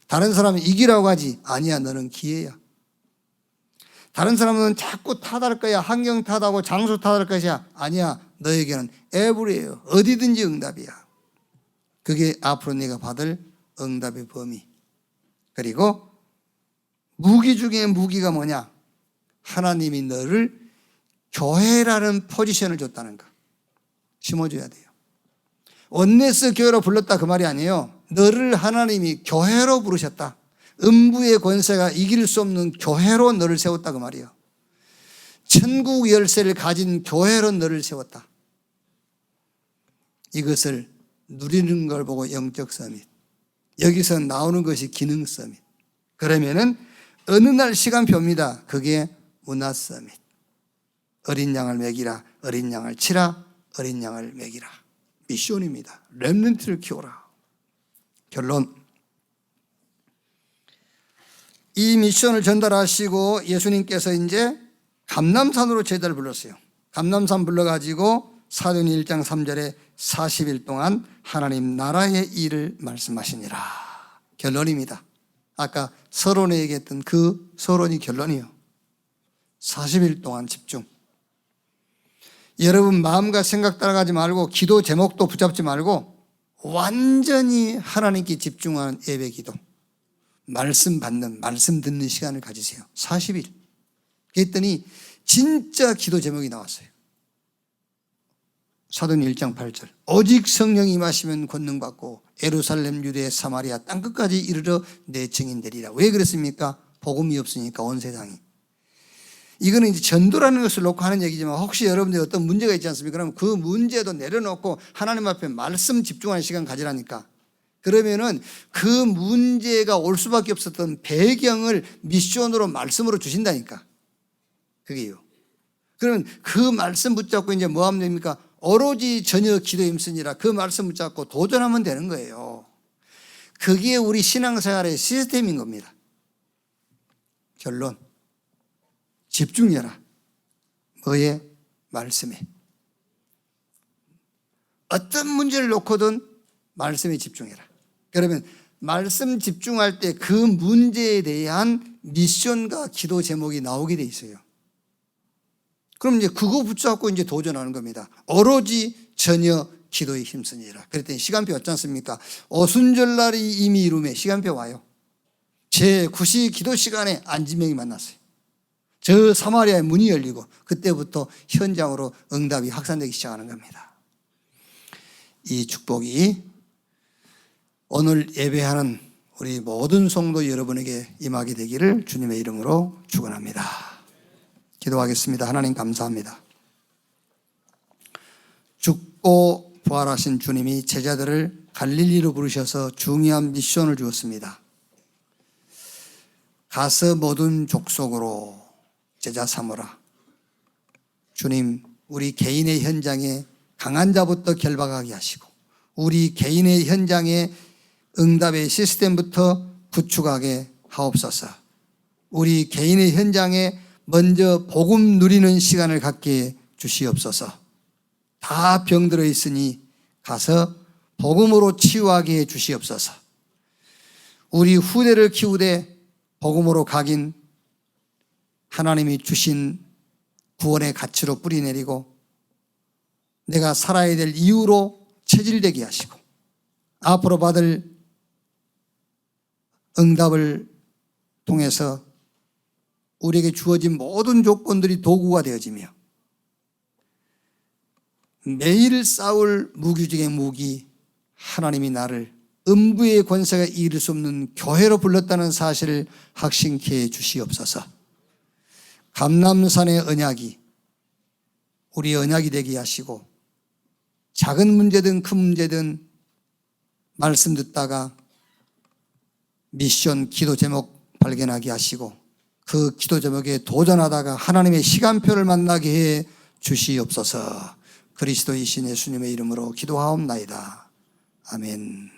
Speaker 1: 다른 사람은 이기라고 하지 아니야, 너는 기회야. 다른 사람은 자꾸 탓할 거야. 환경 탓하고 장소 탓할 것이야. 아니야, 너에게는 에브리예요. 어디든지 응답이야. 그게 앞으로 네가 받을 응답의 범위. 그리고 무기 중에 무기가 뭐냐? 하나님이 너를 교회라는 포지션을 줬다는 거. 심어줘야 돼요. 원네스 교회로 불렀다 그 말이 아니에요. 너를 하나님이 교회로 부르셨다. 음부의 권세가 이길 수 없는 교회로 너를 세웠다 그 말이에요. 천국 열쇠를 가진 교회로 너를 세웠다. 이것을 누리는 걸 보고 영적 서밋. 여기서 나오는 것이 기능 서밋. 그러면은 어느 날 시간표입니다. 그게 문화 서밋. 어린 양을 먹이라, 어린 양을 치라, 어린 양을 먹이라. 미션입니다. 렘넌트를 키워라. 결론. 이 미션을 전달하시고 예수님께서 이제 감람산으로 제자를 불렀어요. 감람산 불러가지고 사도행 1장 3절에 40일 동안 하나님 나라의 일을 말씀하시니라. 결론입니다. 아까 서론에 얘기했던 그 서론이 결론이에요. 40일 동안 집중. 여러분 마음과 생각 따라가지 말고 기도 제목도 붙잡지 말고 완전히 하나님께 집중하는 예배 기도. 말씀 받는, 말씀 듣는 시간을 가지세요. 40일. 그랬더니 진짜 기도 제목이 나왔어요. 사도행 1장 8절. 오직 성령이 임하시면 권능받고 예루살렘, 유대, 사마리아 땅끝까지 이르러 내 증인 되리라. 왜 그랬습니까? 복음이 없으니까 온 세상이. 이거는 이제 전도라는 것을 놓고 하는 얘기지만 혹시 여러분들이 어떤 문제가 있지 않습니까? 그럼 그 문제도 내려놓고 하나님 앞에 말씀 집중하는 시간 가지라니까. 그러면은 그 문제가 올 수밖에 없었던 배경을 미션으로 말씀으로 주신다니까. 그게요. 그러면 그 말씀 붙잡고 이제 뭐 하면 됩니까? 오로지 전혀 기도에 힘쓰니라. 그 말씀 붙잡고 도전하면 되는 거예요. 그게 우리 신앙생활의 시스템인 겁니다. 결론. 집중해라. 뭐에? 말씀에. 어떤 문제를 놓고든 말씀에 집중해라. 그러면 말씀 집중할 때 그 문제에 대한 미션과 기도 제목이 나오게 돼 있어요. 그럼 이제 그거 붙잡고 이제 도전하는 겁니다. 오로지 전혀 기도에 힘쓰니라. 그랬더니 시간표 왔지 않습니까? 오순절날이 이미 이루매 시간표 와요. 제 9시 기도 시간에 안진명이 만났어요. 저 사마리아의 문이 열리고 그때부터 현장으로 응답이 확산되기 시작하는 겁니다. 이 축복이 오늘 예배하는 우리 모든 성도 여러분에게 임하게 되기를 주님의 이름으로 축원합니다. 기도하겠습니다. 하나님 감사합니다. 죽고 부활하신 주님이 제자들을 갈릴리로 부르셔서 중요한 미션을 주었습니다. 가서 모든 족속으로 제자 삼으라. 주님, 우리 개인의 현장에 강한 자부터 결박하게 하시고 우리 개인의 현장에 응답의 시스템부터 구축하게 하옵소서. 우리 개인의 현장에 먼저 복음 누리는 시간을 갖게 주시옵소서. 다 병들어 있으니 가서 복음으로 치유하게 해 주시옵소서. 우리 후대를 키우되 복음으로 각인 하나님이 주신 구원의 가치로 뿌리내리고 내가 살아야 될 이유로 체질되게 하시고 앞으로 받을 응답을 통해서 우리에게 주어진 모든 조건들이 도구가 되어지며 매일 싸울 무기 중의 무기, 하나님이 나를 음부의 권세가 이길 수 없는 교회로 불렀다는 사실을 확신케 해 주시옵소서. 감람산의 언약이 우리의 언약이 되게 하시고, 작은 문제든 큰 문제든 말씀 듣다가 미션 기도 제목 발견하게 하시고, 그 기도 제목에 도전하다가 하나님의 시간표를 만나게 해 주시옵소서. 그리스도이신 예수님의 이름으로 기도하옵나이다. 아멘.